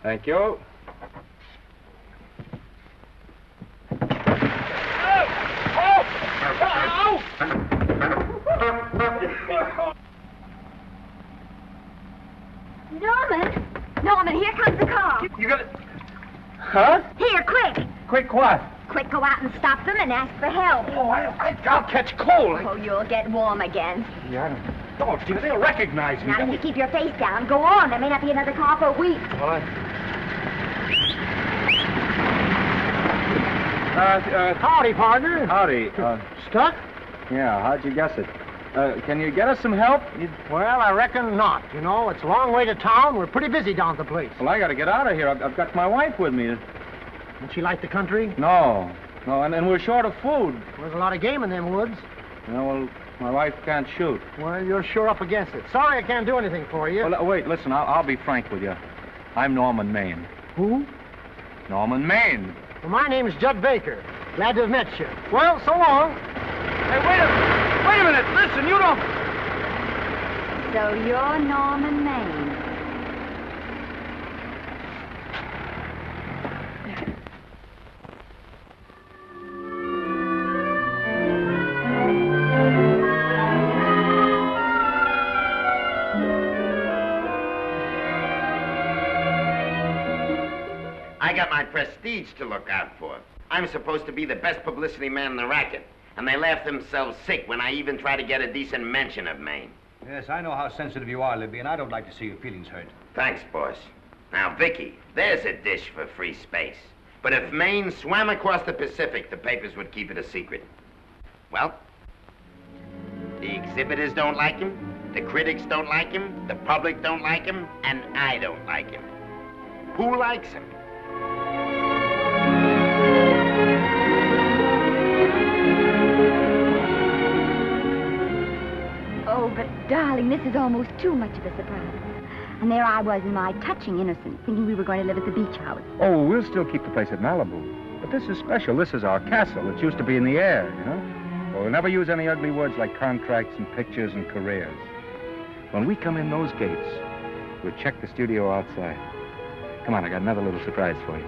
Thank you. Norman, here comes the car. You got it? Huh? Here, quick. Quick what? Quick, go out and stop them and ask for help. Oh, I'll catch cold. Oh, you'll get warm again. Yeah, don't, dear. They'll recognize me. Now, if you keep your face down, go on. There may not be another car for a week. Well, Howdy, partner. Howdy. Stuck? Yeah, how'd you guess it? Can you get us some help? Well, I reckon not. You know, it's a long way to town. We're pretty busy down at the place. Well, I got to get out of here. I've got my wife with me. Don't she like the country? No, and we're short of food. There's a lot of game in them woods. Well, my wife can't shoot. Well, you're sure up against it. Sorry I can't do anything for you. Well, wait, listen, I'll be frank with you. I'm Norman Maine. Who? Norman Maine. Well, my name's Judd Baker. Glad to have met you. Well, so long. Hey, wait a minute. Listen, you don't... So you're Norman Maine. I got my prestige to look out for. I'm supposed to be the best publicity man in the racket, and they laugh themselves sick when I even try to get a decent mention of Maine. Yes, I know how sensitive you are, Libby, and I don't like to see your feelings hurt. Thanks, boss. Now, Vicky, there's a dish for free space. But if Maine swam across the Pacific, the papers would keep it a secret. Well, the exhibitors don't like him, the critics don't like him, the public don't like him, and I don't like him. Who likes him? Oh, but darling, this is almost too much of a surprise. And there I was in my touching innocence, thinking we were going to live at the beach house. Oh, we'll still keep the place at Malibu. But this is special. This is our castle. It used to be in the air, you know? Well, we'll never use any ugly words like contracts and pictures and careers. When we come in those gates, we'll check the studio outside. Come on, I got another little surprise for you.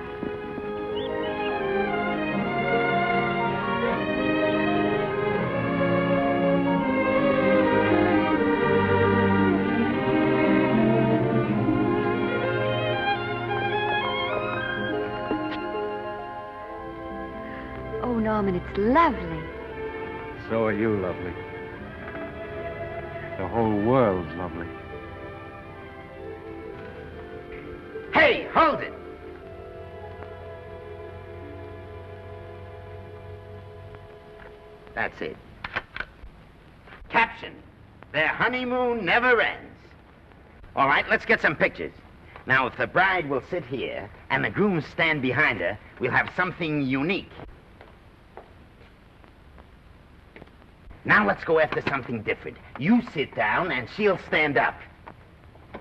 Oh, Norman, it's lovely. So are you lovely. The whole world's lovely. Hey, hold it! That's it. Caption: Their honeymoon never ends. All right, let's get some pictures. Now, if the bride will sit here and the groom stand behind her, we'll have something unique. Now let's go after something different. You sit down and she'll stand up.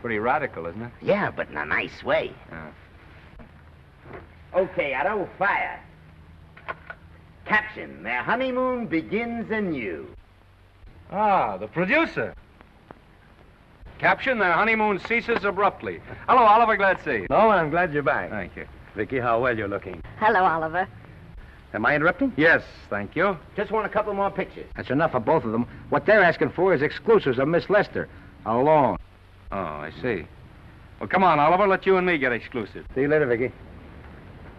Pretty radical, isn't it? Yeah, but in a nice way. Okay, Otto, fire. Caption, their honeymoon begins anew. Ah, the producer. Caption, their honeymoon ceases abruptly. Hello, Oliver, glad to see you. No, I'm glad you're back. Thank you. Vicky, how well you're looking. Hello, Oliver. Am I interrupting? Yes, thank you. Just want a couple more pictures. That's enough for both of them. What they're asking for is exclusives of Miss Lester. Alone. Oh, I see. Well, come on, Oliver, let you and me get exclusive. See you later, Vicky.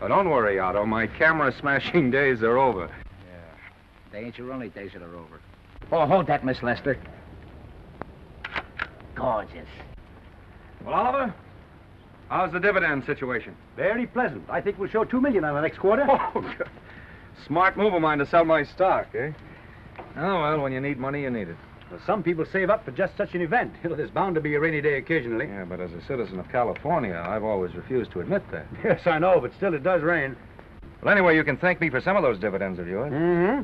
Oh, don't worry, Otto. My camera smashing days are over. They ain't your only days that are over. Oh, hold that, Miss Lester. Gorgeous. Well, Oliver, how's the dividend situation? Very pleasant. I think we'll show $2 million on the next quarter. Oh, good. Smart move of mine to sell my stock, eh? Oh, well, when you need money, you need it. Well, some people save up for just such an event. There's bound to be a rainy day occasionally. Yeah, but as a citizen of California, I've always refused to admit that. Yes, I know, but still it does rain. Well, anyway, you can thank me for some of those dividends of yours. Mm-hmm.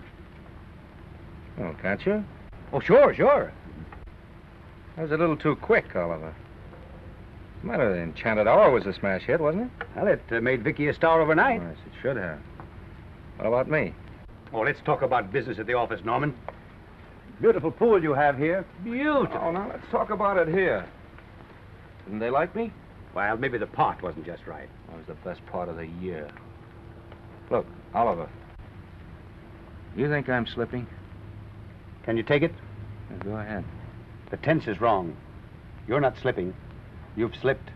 Oh, can't you? Oh, sure. That was a little too quick, Oliver. What's the matter? The Enchanted Hour was a smash hit, wasn't it? Well, it made Vicky a star overnight. Yes, it should have. What about me? Oh, let's talk about business at the office, Norman. Beautiful pool you have here. Beautiful. Oh, now let's talk about it here. Didn't they like me? Well, maybe the part wasn't just right. That was the best part of the year. Look, Oliver. You think I'm slipping? Can you take it? Yeah, go ahead. The tense is wrong. You're not slipping. You've slipped.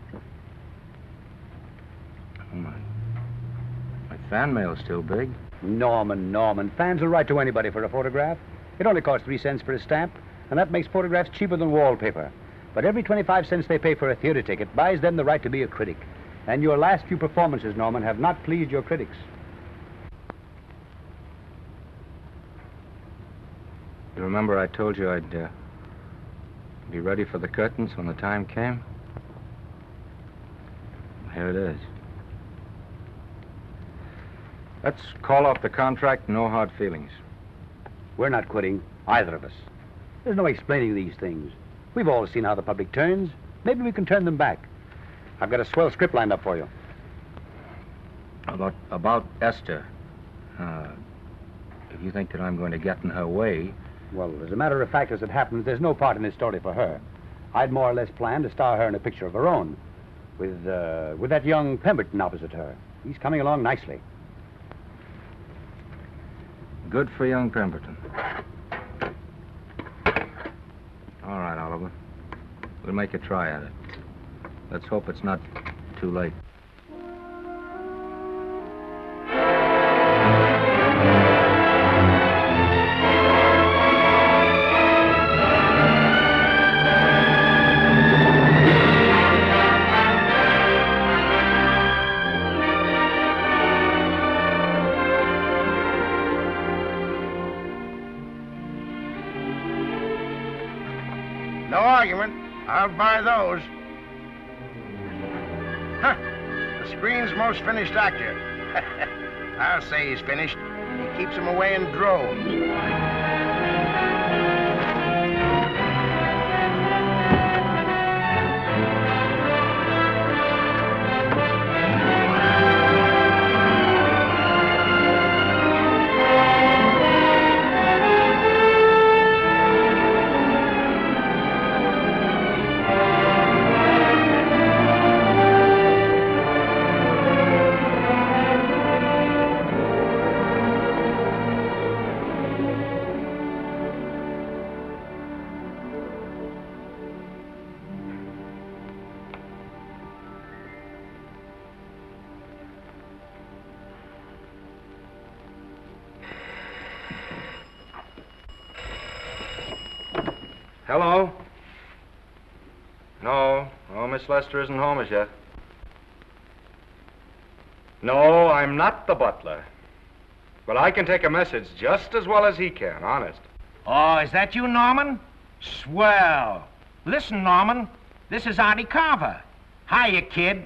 Oh, my fan mail's still big. Norman. Fans will write to anybody for a photograph. It only costs 3 cents for a stamp, and that makes photographs cheaper than wallpaper. But every 25 cents they pay for a theater ticket buys them the right to be a critic. And your last few performances, Norman, have not pleased your critics. You remember I told you I'd be ready for the curtains when the time came? Here it is. Let's call off the contract, no hard feelings. We're not quitting, either of us. There's no explaining these things. We've all seen how the public turns. Maybe we can turn them back. I've got a swell script lined up for you. About Esther. If you think that I'm going to get in her way... Well, as a matter of fact, as it happens, there's no part in this story for her. I'd more or less planned to star her in a picture of her own, with that young Pemberton opposite her. He's coming along nicely. Good for young Pemberton. All right, Oliver. We'll make a try at it. Let's hope it's not too late. No argument. I'll buy those. Huh. The screen's most finished actor. I'll say he's finished. He keeps them away in droves. Hello? No, Miss Lester isn't home as yet. No, I'm not the butler. But I can take a message just as well as he can, honest. Oh, is that you, Norman? Swell. Listen, Norman, This is Artie Carver. Hiya, kid.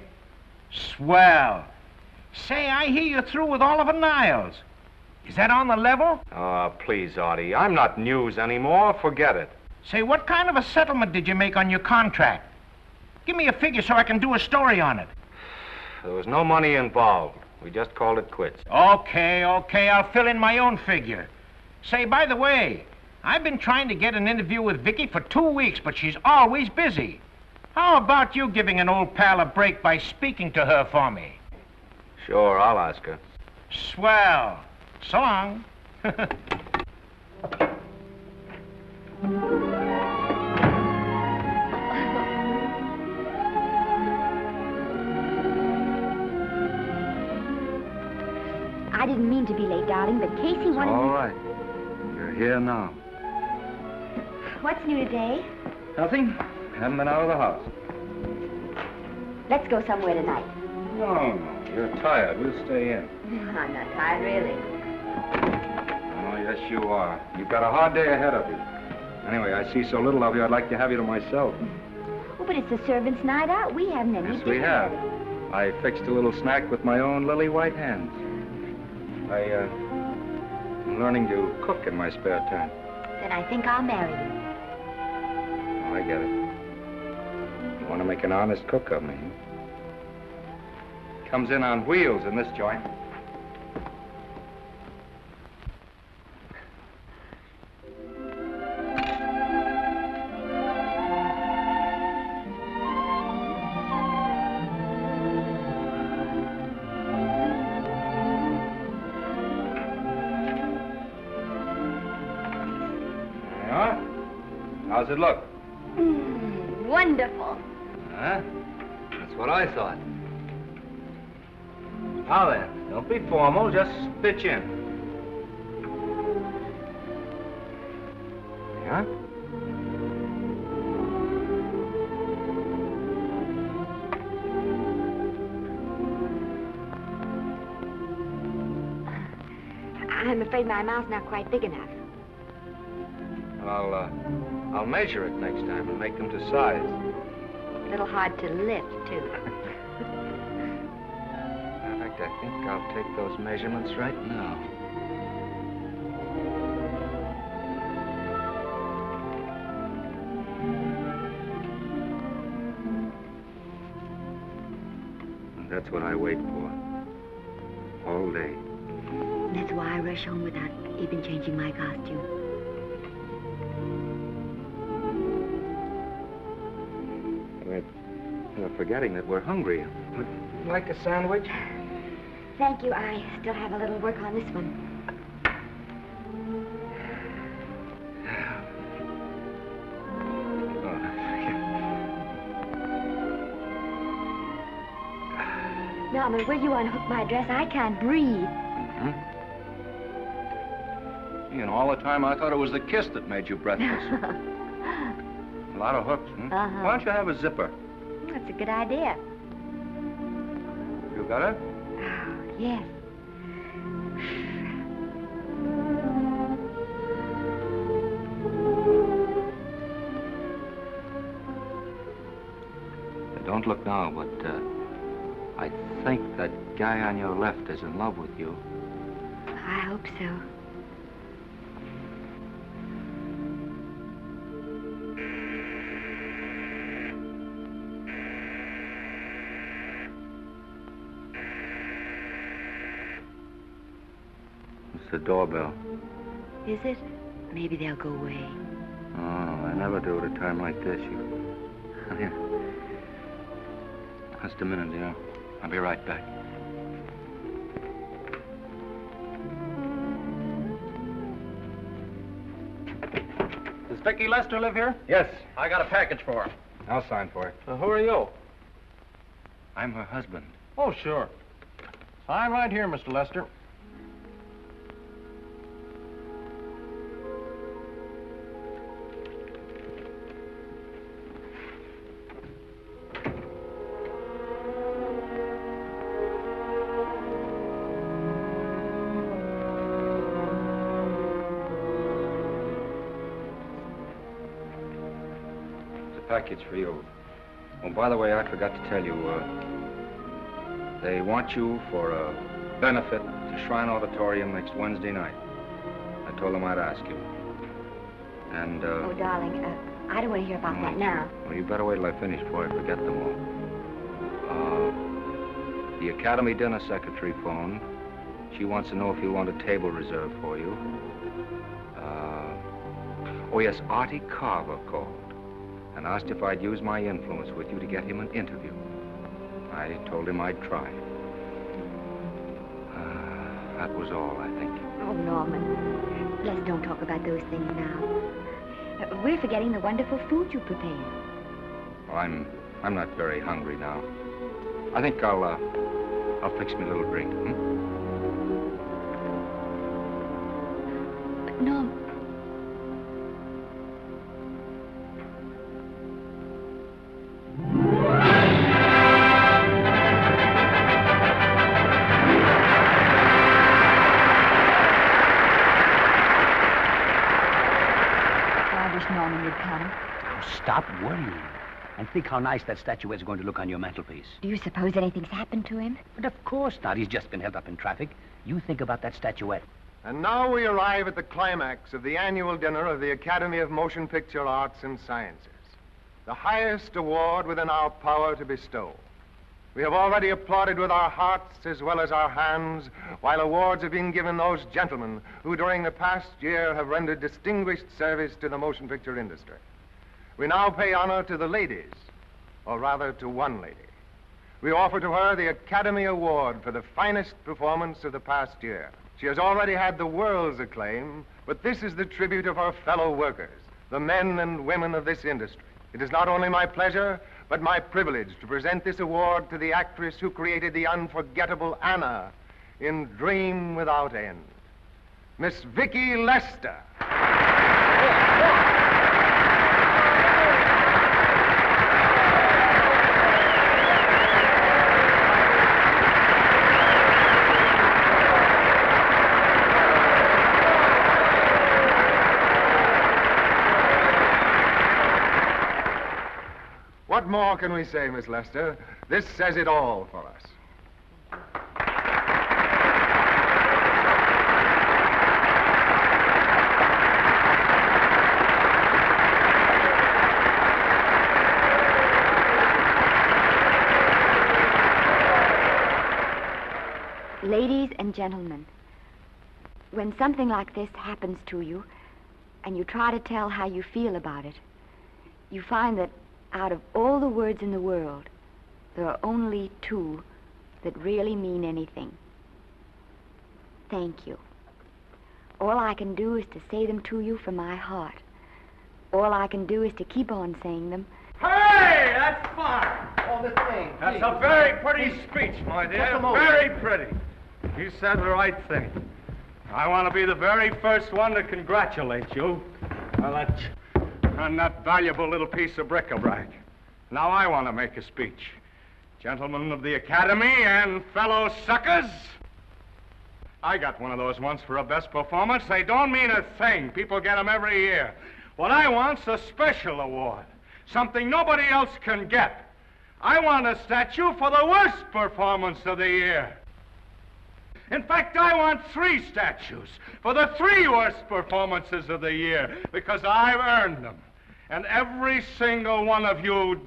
Swell. Say, I hear you're through with Oliver Niles. Is that on the level? Oh, please, Artie. I'm not news anymore. Forget it. Say, what kind of a settlement did you make on your contract? Give me a figure so I can do a story on it. There was no money involved. We just called it quits. Okay, I'll fill in my own figure. Say, by the way, I've been trying to get an interview with Vicky for 2 weeks, but she's always busy. How about you giving an old pal a break by speaking to her for me? Sure, I'll ask her. Swell. So long. I didn't mean to be late, darling, but Casey wanted All me... right. You're here now. What's new today? Nothing. Haven't been out of the house. Let's go somewhere tonight. No. You're tired. We'll stay in. I'm not tired, really. Oh, yes, you are. You've got a hard day ahead of you. Anyway, I see so little of you, I'd like to have you to myself. Oh, but it's the servants' night out. We haven't any Yes, we dinner. have. I fixed a little snack with my own lily white hands. I'm learning to cook in my spare time. Then I think I'll marry you. Oh, I get it. You want to make an honest cook of me. Comes in on wheels in this joint. How's it look? Wonderful. Huh? That's what I thought. Now then, don't be formal, just pitch in. Yeah? I'm afraid my mouth's not quite big enough. I'll measure it next time and make them to size. A little hard to lift, too. In fact, I think I'll take those measurements right now. And that's what I wait for. All day. That's why I rush home without even changing my costume. We're forgetting that we're hungry. Would you like a sandwich? Thank you. I still have a little work on this one. Norman, will you unhook my dress? I can't breathe. You know, all the time I thought it was the kiss that made you breathless. A lot of hooks, hmm? Why don't you have a zipper? That's a good idea. You got it? Oh, yes. Don't look now, but I think that guy on your left is in love with you. I hope so. It's the doorbell. Is it? Maybe they'll go away. Oh, I never do at a time like this. Here. Just a minute, dear. I'll be right back. Does Vicky Lester live here? Yes. I got a package for her. I'll sign for it. Who are you? I'm her husband. Oh, sure. Sign right here, Mr. Lester. Package for you. Oh, by the way, I forgot to tell you, they want you for a benefit to Shrine Auditorium next Wednesday night. I told them I'd ask you. And, Oh, darling, I don't want to hear about that now. Well, you better wait till I finish before I forget them all. The Academy dinner secretary phoned. She wants to know if you want a table reserved for you. Oh, yes, Artie Carver called and asked if I'd use my influence with you to get him an interview. I told him I'd try. That was all, I think. Oh, Norman, let's don't talk about those things now. We're forgetting the wonderful food you prepared. Well, I'm not very hungry now. I think I'll fix me a little drink, But, Norm... Norman would come. Stop worrying. And think how nice that statuette is going to look on your mantelpiece. Do you suppose anything's happened to him? But of course not. He's just been held up in traffic. You think about that statuette. And now we arrive at the climax of the annual dinner of the Academy of Motion Picture Arts and Sciences, the highest award within our power to bestow. We have already applauded with our hearts as well as our hands, while awards are being given those gentlemen who during the past year have rendered distinguished service to the motion picture industry. We now pay honor to the ladies, or rather to one lady. We offer to her the Academy Award for the finest performance of the past year. She has already had the world's acclaim, but this is the tribute of her fellow workers, the men and women of this industry. It is not only my pleasure, but my privilege to present this award to the actress who created the unforgettable Anna in Dream Without End, Miss Vicki Lester. What more can we say, Miss Lester? This says it all for us. Ladies and gentlemen, when something like this happens to you, and you try to tell how you feel about it, you find that out of all the words in the world, there are only two that really mean anything. Thank you. All I can do is to say them to you from my heart. All I can do is to keep on saying them. Hey, that's fine. Oh, this thing. That's a very pretty speech, my dear. Very pretty. You said the right thing. I want to be the very first one to congratulate you on that valuable little piece of bric-a-brac. Now I want to make a speech. Gentlemen of the Academy and fellow suckers, I got one of those once for a best performance. They don't mean a thing. People get them every year. What I want's a special award, something nobody else can get. I want a statue for the worst performance of the year. In fact, I want 3 statues for the 3 worst performances of the year, because I've earned them. And every single one of you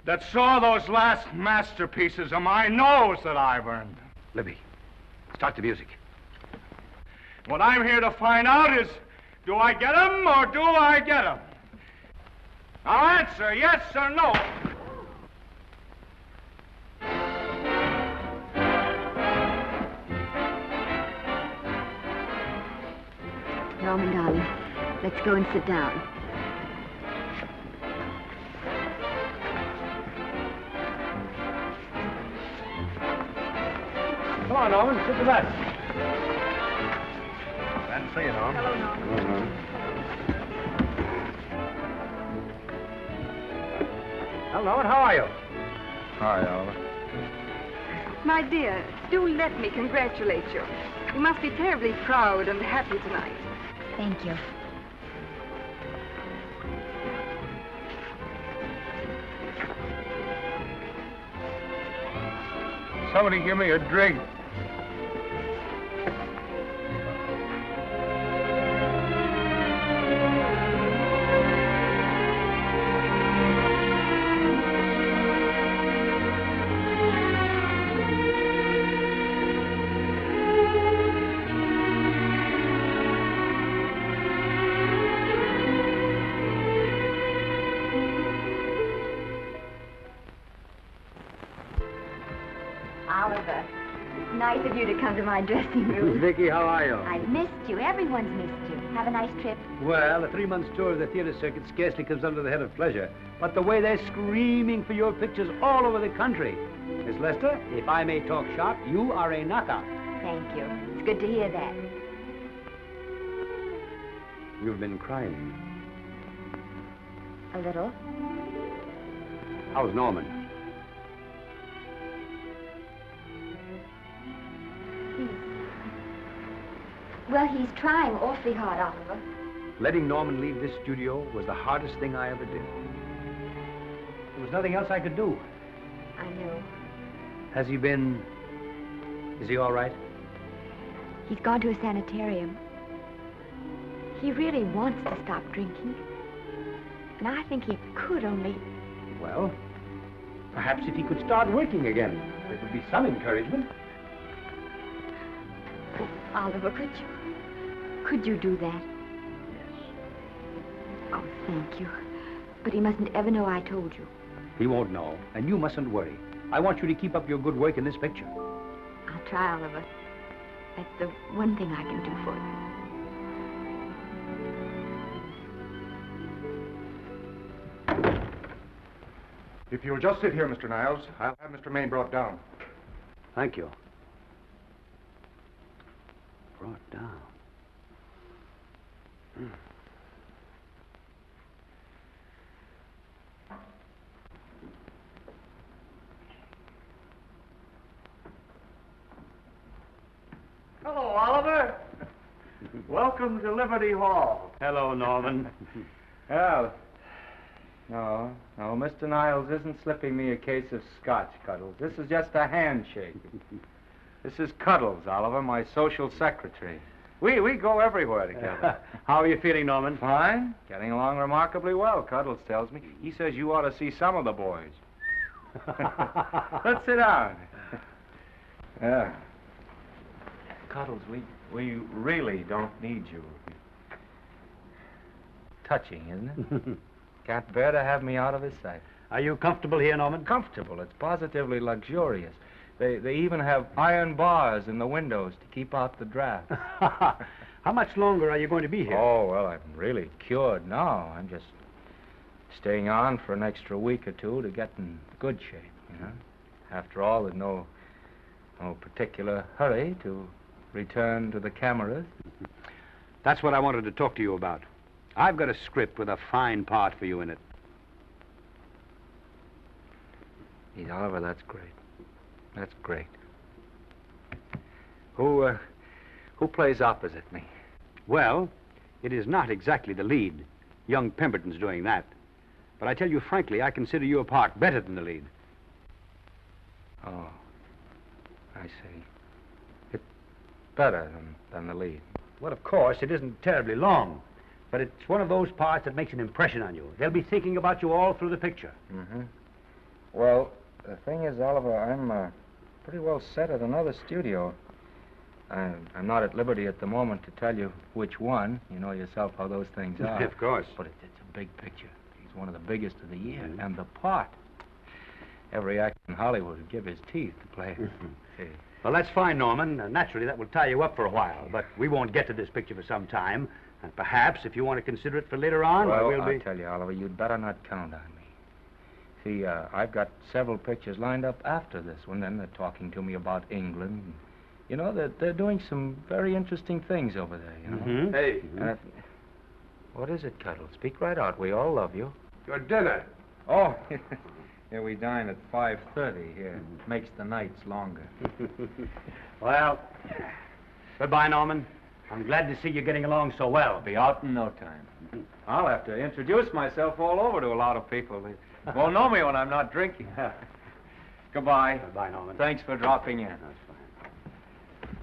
that saw those last masterpieces of mine knows that I've earned them. Libby, start the music. What I'm here to find out is, do I get them or do I get them? Now answer yes or no. Norman, darling, let's go and sit down. Come on, Norman, sit to that. Glad to see you, Norman. Hello, Norman. Well, Norman, how are you? Hi, Oliver. My dear, do let me congratulate you. You must be terribly proud and happy tonight. Thank you. Somebody give me a drink. Oliver, it's nice of you to come to my dressing room. Vicky, how are you? I've missed you. Everyone's missed you. Have a nice trip. Well, a 3-month tour of the theater circuit scarcely comes under the head of pleasure. But the way they're screaming for your pictures all over the country. Miss Lester, if I may talk shop, you are a knockout. Thank you. It's good to hear that. You've been crying. A little. How's Norman? Well, he's trying awfully hard, Oliver. Letting Norman leave this studio was the hardest thing I ever did. There was nothing else I could do. I know. Has he been... Is he all right? He's gone to a sanitarium. He really wants to stop drinking. And I think he could, only... Well, perhaps if he could start working again, there would be some encouragement. Oliver, could you do that? Yes. Oh, thank you. But he mustn't ever know I told you. He won't know, and you mustn't worry. I want you to keep up your good work in this picture. I'll try, Oliver. That's the one thing I can do for you. If you'll just sit here, Mr. Niles, I'll have Mr. Maine brought down. Thank you. Brought down. Hello, Oliver. Welcome to Liberty Hall. Hello, Norman. Well, no, Mr. Niles isn't slipping me a case of scotch, Cuddles. This is just a handshake. This is Cuddles, Oliver, my social secretary. We go everywhere together. How are you feeling, Norman? Fine. Getting along remarkably well, Cuddles tells me. He says you ought to see some of the boys. Let's sit down. Yeah. Cuddles, we really don't need you. Touching, isn't it? Can't bear to have me out of his sight. Are you comfortable here, Norman? Comfortable. It's positively luxurious. They even have iron bars in the windows to keep out the draft. How much longer are you going to be here? Oh, well, I'm really cured now. I'm just staying on for an extra week or two to get in good shape, you know. After all, there's no particular hurry to return to the cameras. That's what I wanted to talk to you about. I've got a script with a fine part for you in it. Gee, Oliver, that's great. That's great. Who plays opposite me? Well, it is not exactly the lead. Young Pemberton's doing that. But I tell you frankly, I consider your part better than the lead. Oh, I see. It's better than the lead. Well, of course, it isn't terribly long. But it's one of those parts that makes an impression on you. They'll be thinking about you all through the picture. Mm-hmm. Well, the thing is, Oliver, I'm pretty well set at another studio. I'm not at liberty at the moment to tell you which one. You know yourself how those things are. Of course. But it's a big picture. He's one of the biggest of the year. Mm-hmm. And the part. Every actor in Hollywood would give his teeth to play. See. Well, that's fine, Norman. Naturally, that will tie you up for a while. But we won't get to this picture for some time. And perhaps, if you want to consider it for later on, well, we'll be... I'll tell you, Oliver, you'd better not count on me. See, I've got several pictures lined up after this one. Then they're talking to me about England. You know, they're doing some very interesting things over there, you know. Mm-hmm. Hey. What is it, Cuddle? Speak right out. We all love you. Your dinner. Oh, yeah, we dine at 5:30 here. Makes the nights longer. Well, goodbye, Norman. I'm glad to see you getting along so well. Be out in no time. I'll have to introduce myself all over to a lot of people. They won't know me when I'm not drinking. Goodbye. Goodbye, Norman. Thanks for dropping in. That's fine.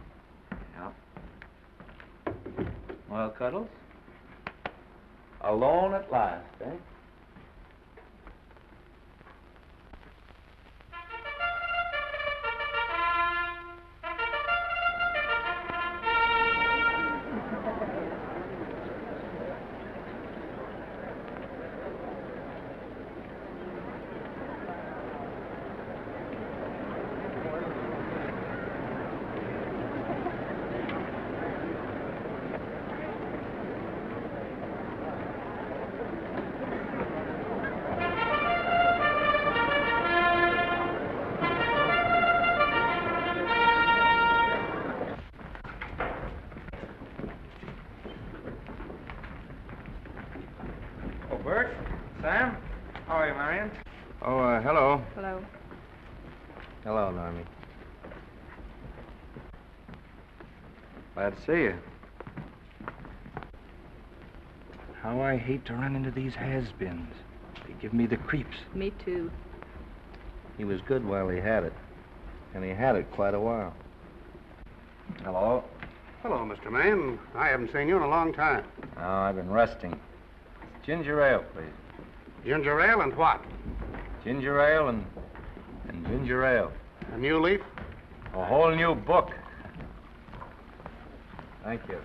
Yeah. Well, Cuddles? Alone at last, eh? Bert? Sam? How are you, Marion? Oh, hello. Hello. Hello, Normie. Glad to see you. How I hate to run into these has-beens. They give me the creeps. Me too. He was good while he had it. And he had it quite a while. Hello. Hello, Mr. Maine. I haven't seen you in a long time. Oh, I've been resting. Ginger ale, please. Ginger ale and what? Ginger ale and ginger ale. A new leaf? A whole new book. Thank you.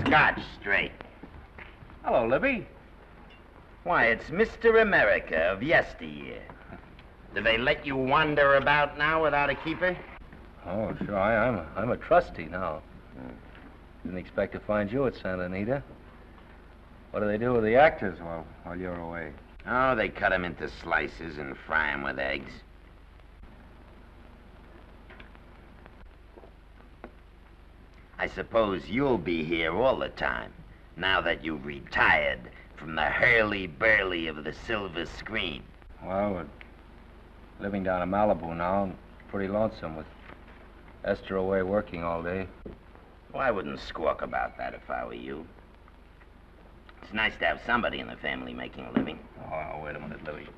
Scotch straight. Hello, Libby. Why, it's Mr. America of yesteryear. Do they let you wander about now without a keeper? Oh, sure. I'm a trustee now. Didn't expect to find you at Santa Anita. What do they do with the actors while you're away? Oh, they cut them into slices and fry them with eggs. I suppose you'll be here all the time, now that you've retired from the hurly-burly of the silver screen. Well, we're living down in Malibu now, and pretty lonesome with Esther away working all day. Well, I wouldn't squawk about that if I were you. It's nice to have somebody in the family making a living. Oh, wait a minute, Libby.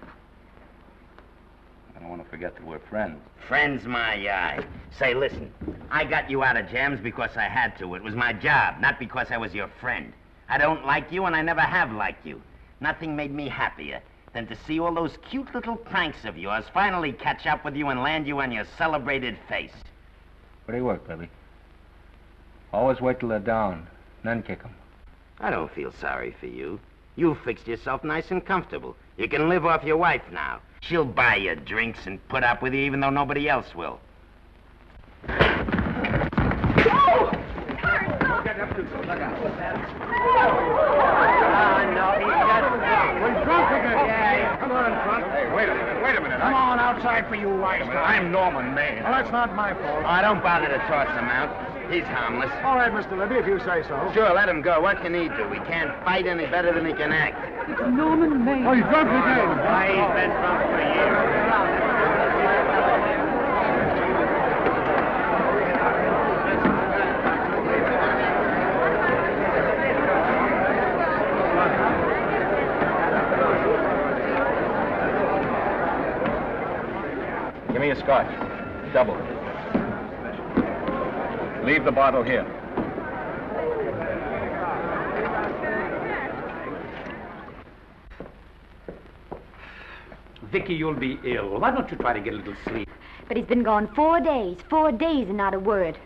I don't want to forget that we're friends. Friends, my eye. Say, listen, I got you out of jams because I had to. It was my job, not because I was your friend. I don't like you, and I never have liked you. Nothing made me happier than to see all those cute little pranks of yours finally catch up with you and land you on your celebrated face. Where do you work, Libby? Always wait till they're down, then kick 'em. I don't feel sorry for you. You've fixed yourself nice and comfortable. You can live off your wife now. She'll buy you drinks and put up with you even though nobody else will. No, he's just... We're drunk again. Yeah, come on, drunk. Hey, wait a minute. Come on outside for you wise guys. I'm Norman Maine. Well, that's not my fault. Oh, don't bother to toss him out. He's harmless. All right, Mr. Libby, if you say so. Sure, let him go. What can he do? He can't fight any better than he can act. It's Norman Maine. Oh, he's drunk again. Why, he's been drunk for years. Give me a scotch. Double. Leave the bottle here. Vicky, you'll be ill. Why don't you try to get a little sleep? But he's been gone 4 days. 4 days and not a word.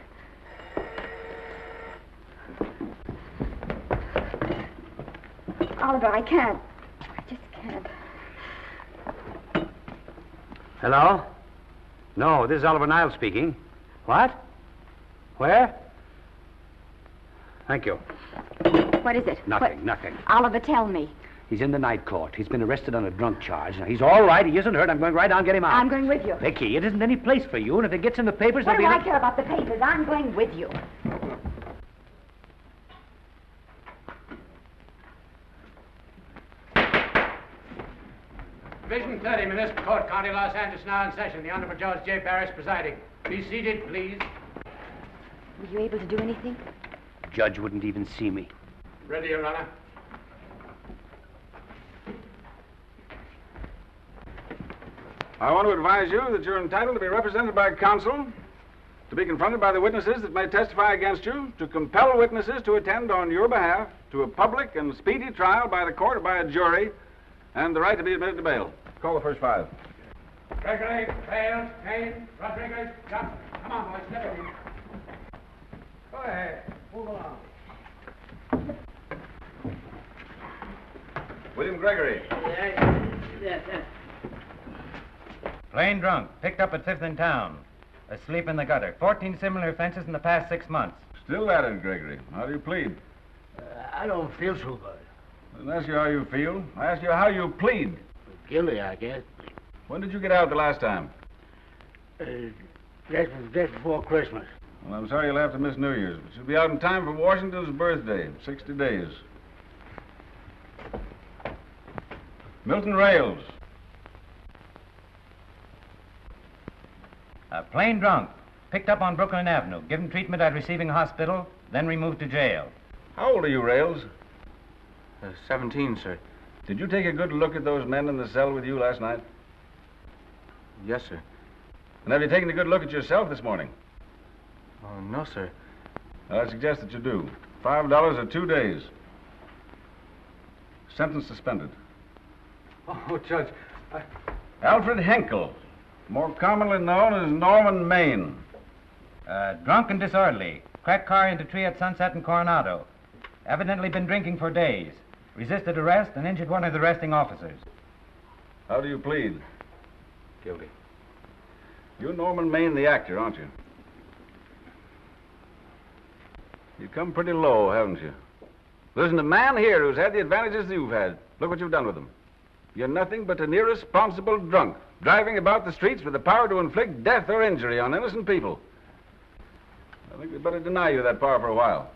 Oliver, I can't. I just can't. Hello? No, this is Oliver Niles speaking. What? Where? Thank you. What is it? Nothing. Oliver, tell me. He's in the night court. He's been arrested on a drunk charge. Now, he's all right. He isn't hurt. I'm going right down and get him out. I'm going with you. Vicky, it isn't any place for you, and if it gets in the papers, What there'll do be... I care about the papers? I'm going with you. Division 30, Municipal Court, County Los Angeles, now in session. The Honorable Judge J. Parrish presiding. Be seated, please. Were you able to do anything? Judge wouldn't even see me. Ready, Your Honor. I want to advise you that you're entitled to be represented by counsel, to be confronted by the witnesses that may testify against you, to compel witnesses to attend on your behalf to a public and speedy trial by the court or by a jury, and the right to be admitted to bail. Call the first 5. Gregory, Bales, Kane, Rodriguez, Johnson. Come on, boys, step in. Go ahead. Move along. William Gregory. Yes. Plain drunk, picked up at 5th in town. Asleep in the gutter. 14 similar offenses in the past 6 months. Still at it, Gregory. How do you plead? I don't feel so good. I didn't ask you how you feel. I asked you how you plead. Guilty, I guess. When did you get out the last time? That was just before Christmas. Well, I'm sorry you'll have to miss New Year's, but you'll be out in time for Washington's birthday, 60 days. Milton Rails. Plain drunk, picked up on Brooklyn Avenue, given treatment at receiving hospital, then removed to jail. How old are you, Rails? 17, sir. Did you take a good look at those men in the cell with you last night? Yes, sir. And have you taken a good look at yourself this morning? Oh, no, sir. Well, I suggest that you do. $5 or 2 days. Sentence suspended. Oh, Judge, Alfred Henkel, more commonly known as Norman Maine. Drunk and disorderly. Cracked car into tree at Sunset and Coronado. Evidently been drinking for days. Resisted arrest and injured one of the arresting officers. How do you plead? Guilty. You're Norman Maine, the actor, aren't you? You've come pretty low, haven't you? There isn't a man here who's had the advantages you've had. Look what you've done with them. You're nothing but an irresponsible drunk, driving about the streets with the power to inflict death or injury on innocent people. I think we'd better deny you that power for a while.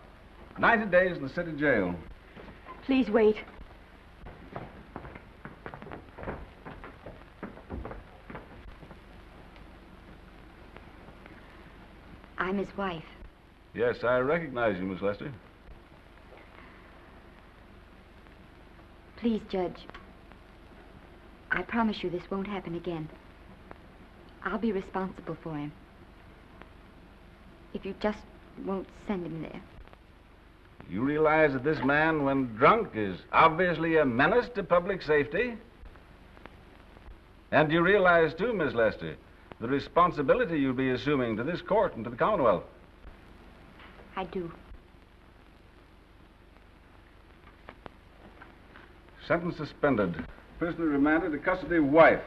90 days in the city jail. Please wait. I'm his wife. Yes, I recognize you, Miss Lester. Please, Judge. I promise you this won't happen again. I'll be responsible for him. If you just won't send him there. You realize that this man, when drunk, is obviously a menace to public safety? And you realize, too, Miss Lester, the responsibility you'll be assuming to this court and to the Commonwealth. I do. Sentence suspended. Prisoner remanded to custody wife.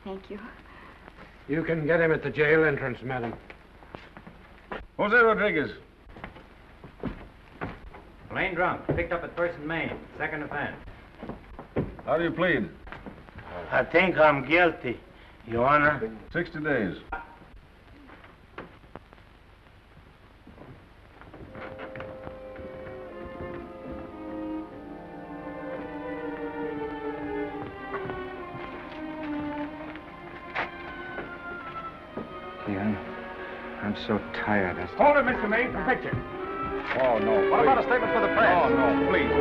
Thank you. You can get him at the jail entrance, madam. Jose Rodriguez. Plain drunk, picked up at 1st and Main, 2nd offense. How do you plead? I think I'm guilty, Your Honor. 60 days. I'm so tired. Hold it, Mr. Maine, for picture. Oh, no. What about a statement for the press? Oh, no, please.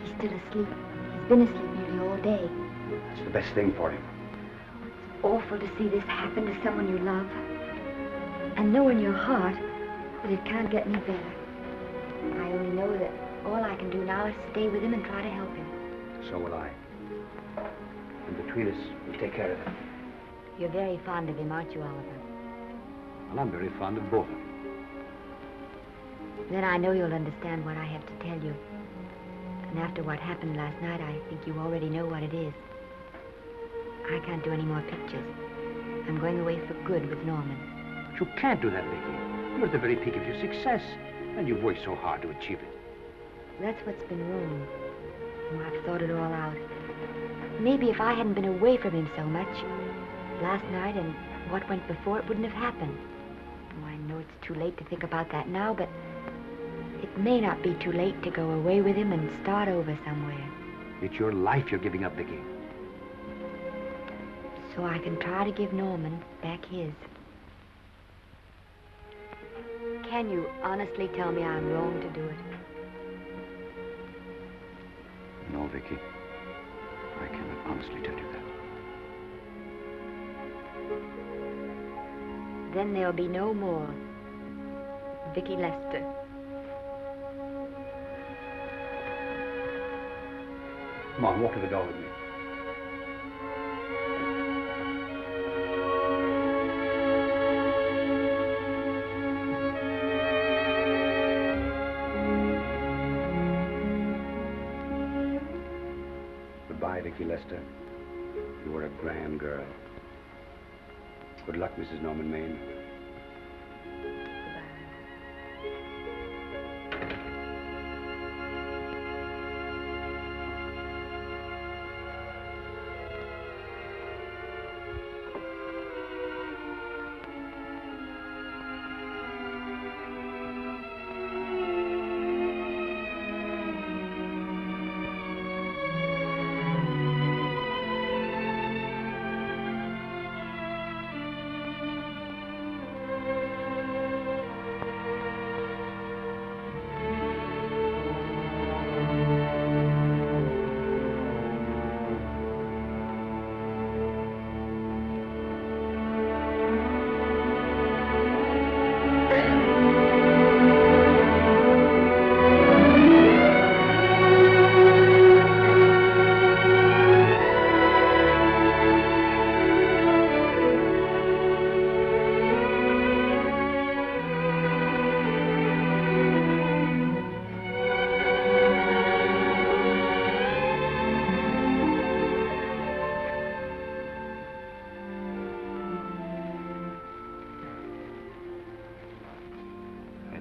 He's still asleep. He's been asleep nearly all day. That's the best thing for him. It's awful to see this happen to someone you love. And know in your heart that it can't get any better. I only know that all I can do now is stay with him and try to help him. So will I. And between us, we'll take care of him. You're very fond of him, aren't you, Oliver? And I'm very fond of both of them. Then I know you'll understand what I have to tell you. And after what happened last night, I think you already know what it is. I can't do any more pictures. I'm going away for good with Norman. But you can't do that, Vicky. You're at the very peak of your success, and you've worked so hard to achieve it. That's what's been wrong. Oh, I've thought it all out. Maybe if I hadn't been away from him so much, last night and what went before, it wouldn't have happened. Oh, I know it's too late to think about that now, but it may not be too late to go away with him and start over somewhere. It's your life you're giving up, Vicky. so I can try to give Norman back his. Can you honestly tell me I'm wrong to do it? No, Vicky. I cannot honestly tell you that. Then there'll be no more Vicky Lester. Come on, walk to the door with me. Goodbye, Vicky Lester. You were a grand girl. Good luck, Mrs. Norman Maine.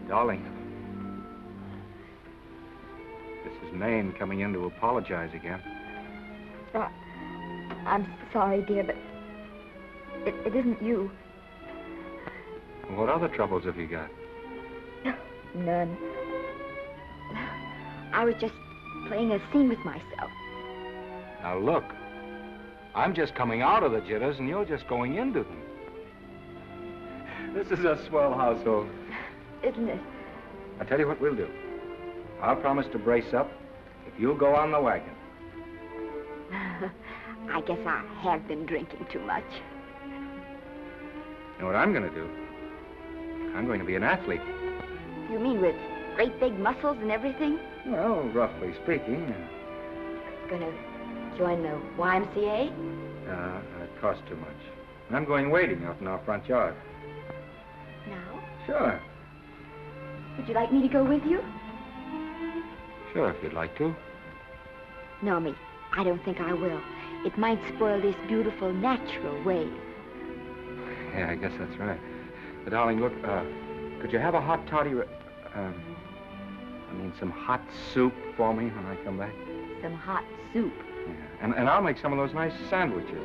Darling, this is Maine coming in to apologize again. I'm sorry, dear, but it isn't you. What other troubles have you got? None. I was just playing a scene with myself. Now look, I'm just coming out of the jitters and you're just going into them. This is a swell household. Isn't it? I'll tell you what we'll do. I'll promise to brace up if you'll go on the wagon. I guess I have been drinking too much. You know what I'm going to do? I'm going to be an athlete. You mean with great big muscles and everything? Well, roughly speaking. Gonna join the YMCA? It costs too much. I'm going wading out in our front yard. Now? Sure. Would you like me to go with you? Sure, if you'd like to. No, me. I don't think I will. It might spoil this beautiful, natural wave. Yeah, I guess that's right. But, darling, look, could you have a hot toddy... some hot soup for me when I come back? Some hot soup? Yeah. And I'll make some of those nice sandwiches.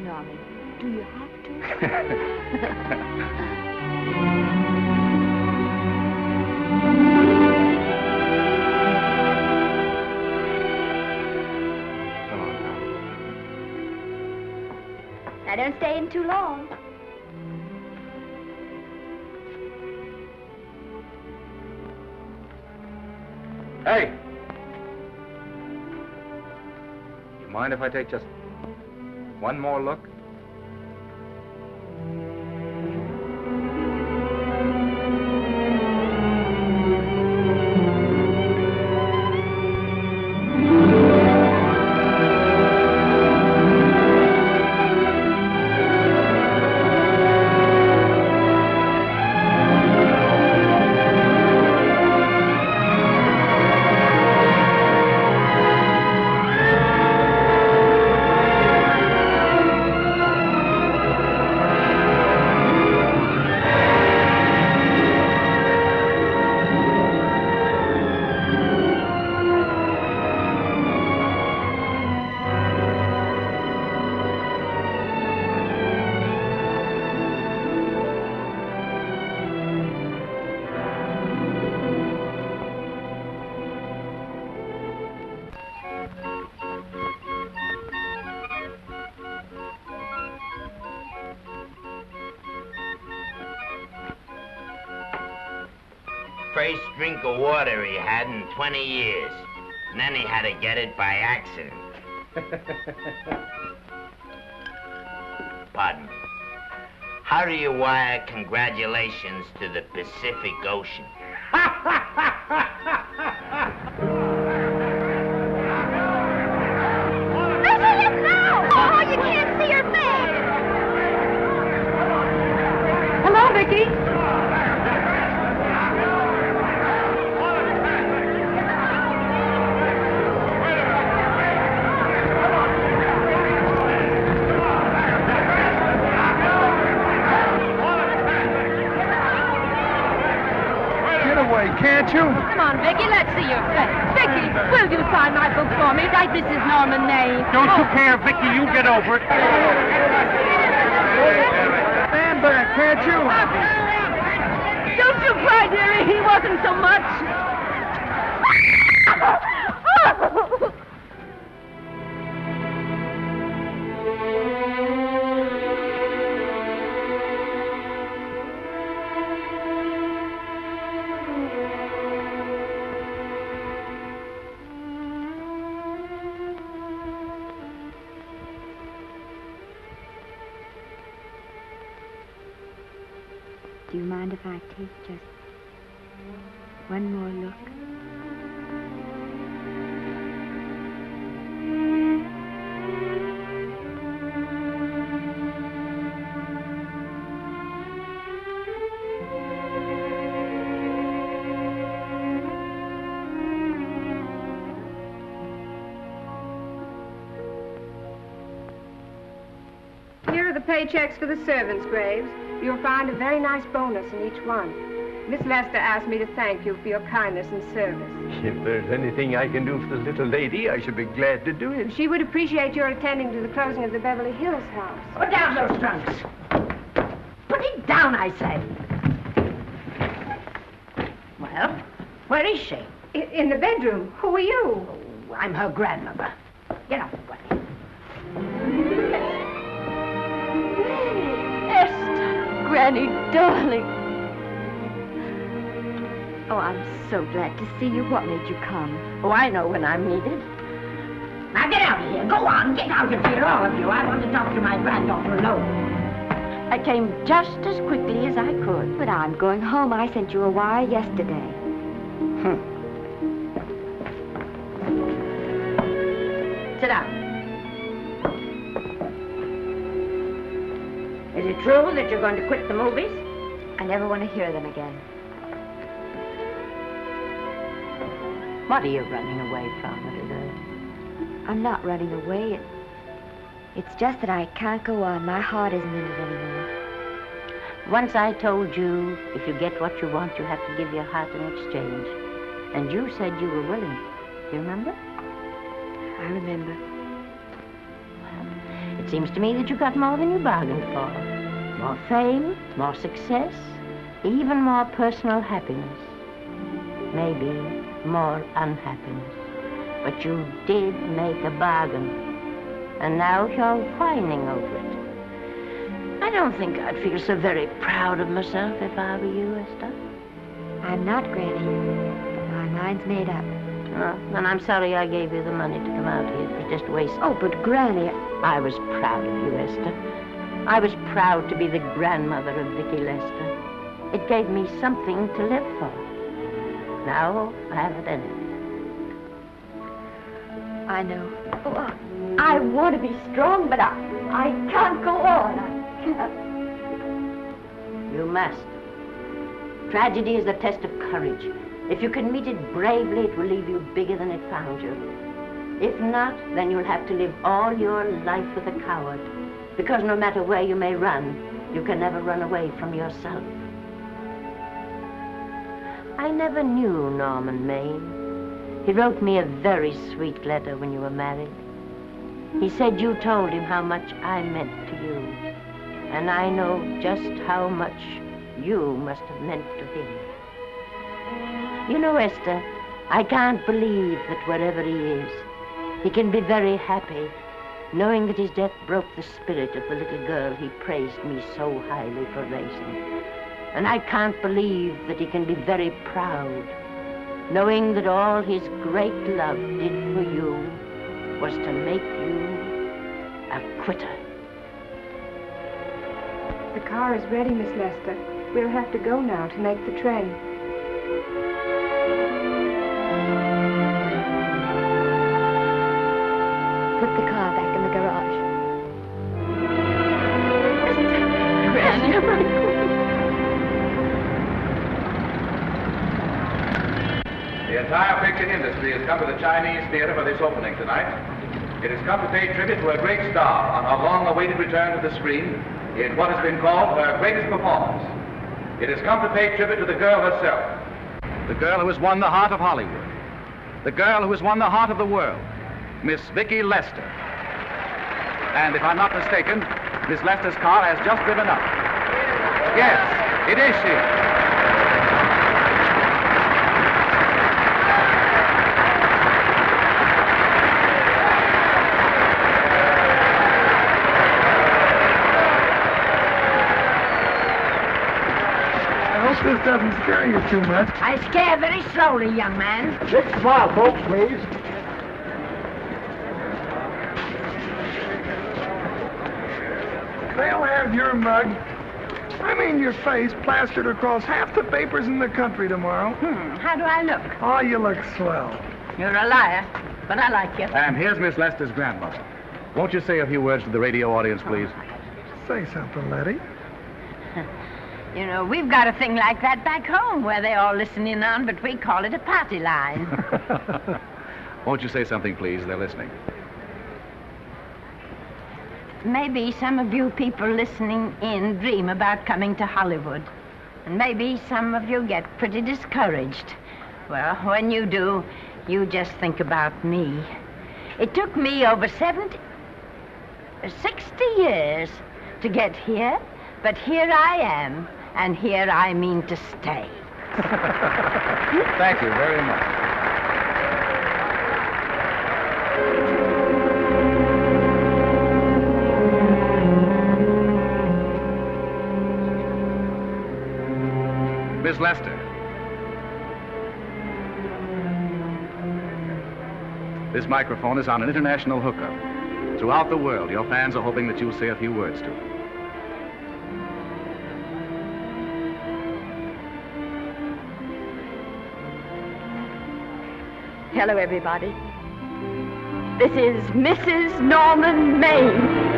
Norman, do you have to? Now, don't stay in too long. Hey! You mind if I take just one more look? first drink of water he had in 20 years. And then he had to get it by accident. Pardon me. How do you wire congratulations to the Pacific Ocean? Oh, you can't see her face! Hello, Vicky. Can't you? Come on, Vicky, let's see your face. Vicky, will you sign my book for me? Write Mrs. Norman Nace. Don't you care, Vicky? You get over it. Stand back, can't you? Don't you cry, dearie. He wasn't so much. Do you mind if I take just one more look? Here are the paychecks for the servants' graves. You'll find a very nice bonus in each one. Miss Lester asked me to thank you for your kindness and service. If there's anything I can do for the little lady, I should be glad to do it. She would appreciate your attending to the closing of the Beverly Hills house. Put down those trunks. Put it down, I say. Well, where is she? In the bedroom. Who are you? Oh, I'm her grandmother. Get out of the way. Granny, darling. Oh, I'm so glad to see you. What made you come? Oh, I know when I'm needed. Now get out of here. Go on, get out of here, all of you. I want to talk to my granddaughter alone. I came just as quickly as I could. But I'm going home. I sent you a wire yesterday. Sit down. Is it true that you're going to quit the movies? I never want to hear them again. What are you running away from, little girl? I'm not running away. It's just that I can't go on. My heart isn't in it anymore. Once I told you, if you get what you want, you have to give your heart in exchange. And you said you were willing. Do you remember? I remember. Well, it seems to me that you got more than you bargained for. More fame, more success, even more personal happiness. Maybe more unhappiness. But you did make a bargain. And now you're whining over it. I don't think I'd feel so very proud of myself if I were you, Esther. I'm not, Granny. But my mind's made up. Oh, then I'm sorry I gave you the money to come out here. It was just waste. Oh, but Granny... I was proud of you, Esther. I was proud to be the grandmother of Vicky Lester. It gave me something to live for. Now I haven't any. I know. Oh, I want to be strong, but I can't go on. I can't. You must. Tragedy is the test of courage. If you can meet it bravely, it will leave you bigger than it found you. If not, then you'll have to live all your life with a coward. Because no matter where you may run, you can never run away from yourself. I never knew Norman Maine. He wrote me a very sweet letter when you were married. He said you told him how much I meant to you. And I know just how much you must have meant to him. You know, Esther, I can't believe that wherever he is, he can be very happy, knowing that his death broke the spirit of the little girl he praised me so highly for raising. And I can't believe that he can be very proud, knowing that all his great love did for you was to make you a quitter. The car is ready, Miss Lester. We'll have to go now to make the train. Put the car back in the garage. The entire picture industry has come to the Chinese theater for this opening tonight. It has come to pay tribute to a great star on her long-awaited return to the screen in what has been called her greatest performance. It has come to pay tribute to the girl herself. The girl who has won the heart of Hollywood. The girl who has won the heart of the world. Miss Vicki Lester. And if I'm not mistaken, Miss Lester's car has just driven up. Yes, it is she. This doesn't scare you too much. I scare very slowly, young man. 6 mile, folks, please. They'll have your mug, I mean your face, plastered across half the papers in the country tomorrow. How do I look? Oh, you look swell. You're a liar, but I like you. And here's Miss Lester's grandmother. Won't you say a few words to the radio audience, please? Say something, Letty. You know, we've got a thing like that back home where they all listen in on, but we call it a party line. Won't you say something, please? They're listening. Maybe some of you people listening in dream about coming to Hollywood. And maybe some of you get pretty discouraged. Well, when you do, you just think about me. It took me over 60 years to get here, but here I am. And here I mean to stay. Thank you very much. Miss Lester. This microphone is on an international hookup. Throughout the world, your fans are hoping that you'll say a few words to them. Hello, everybody. This is Mrs. Norman Maine.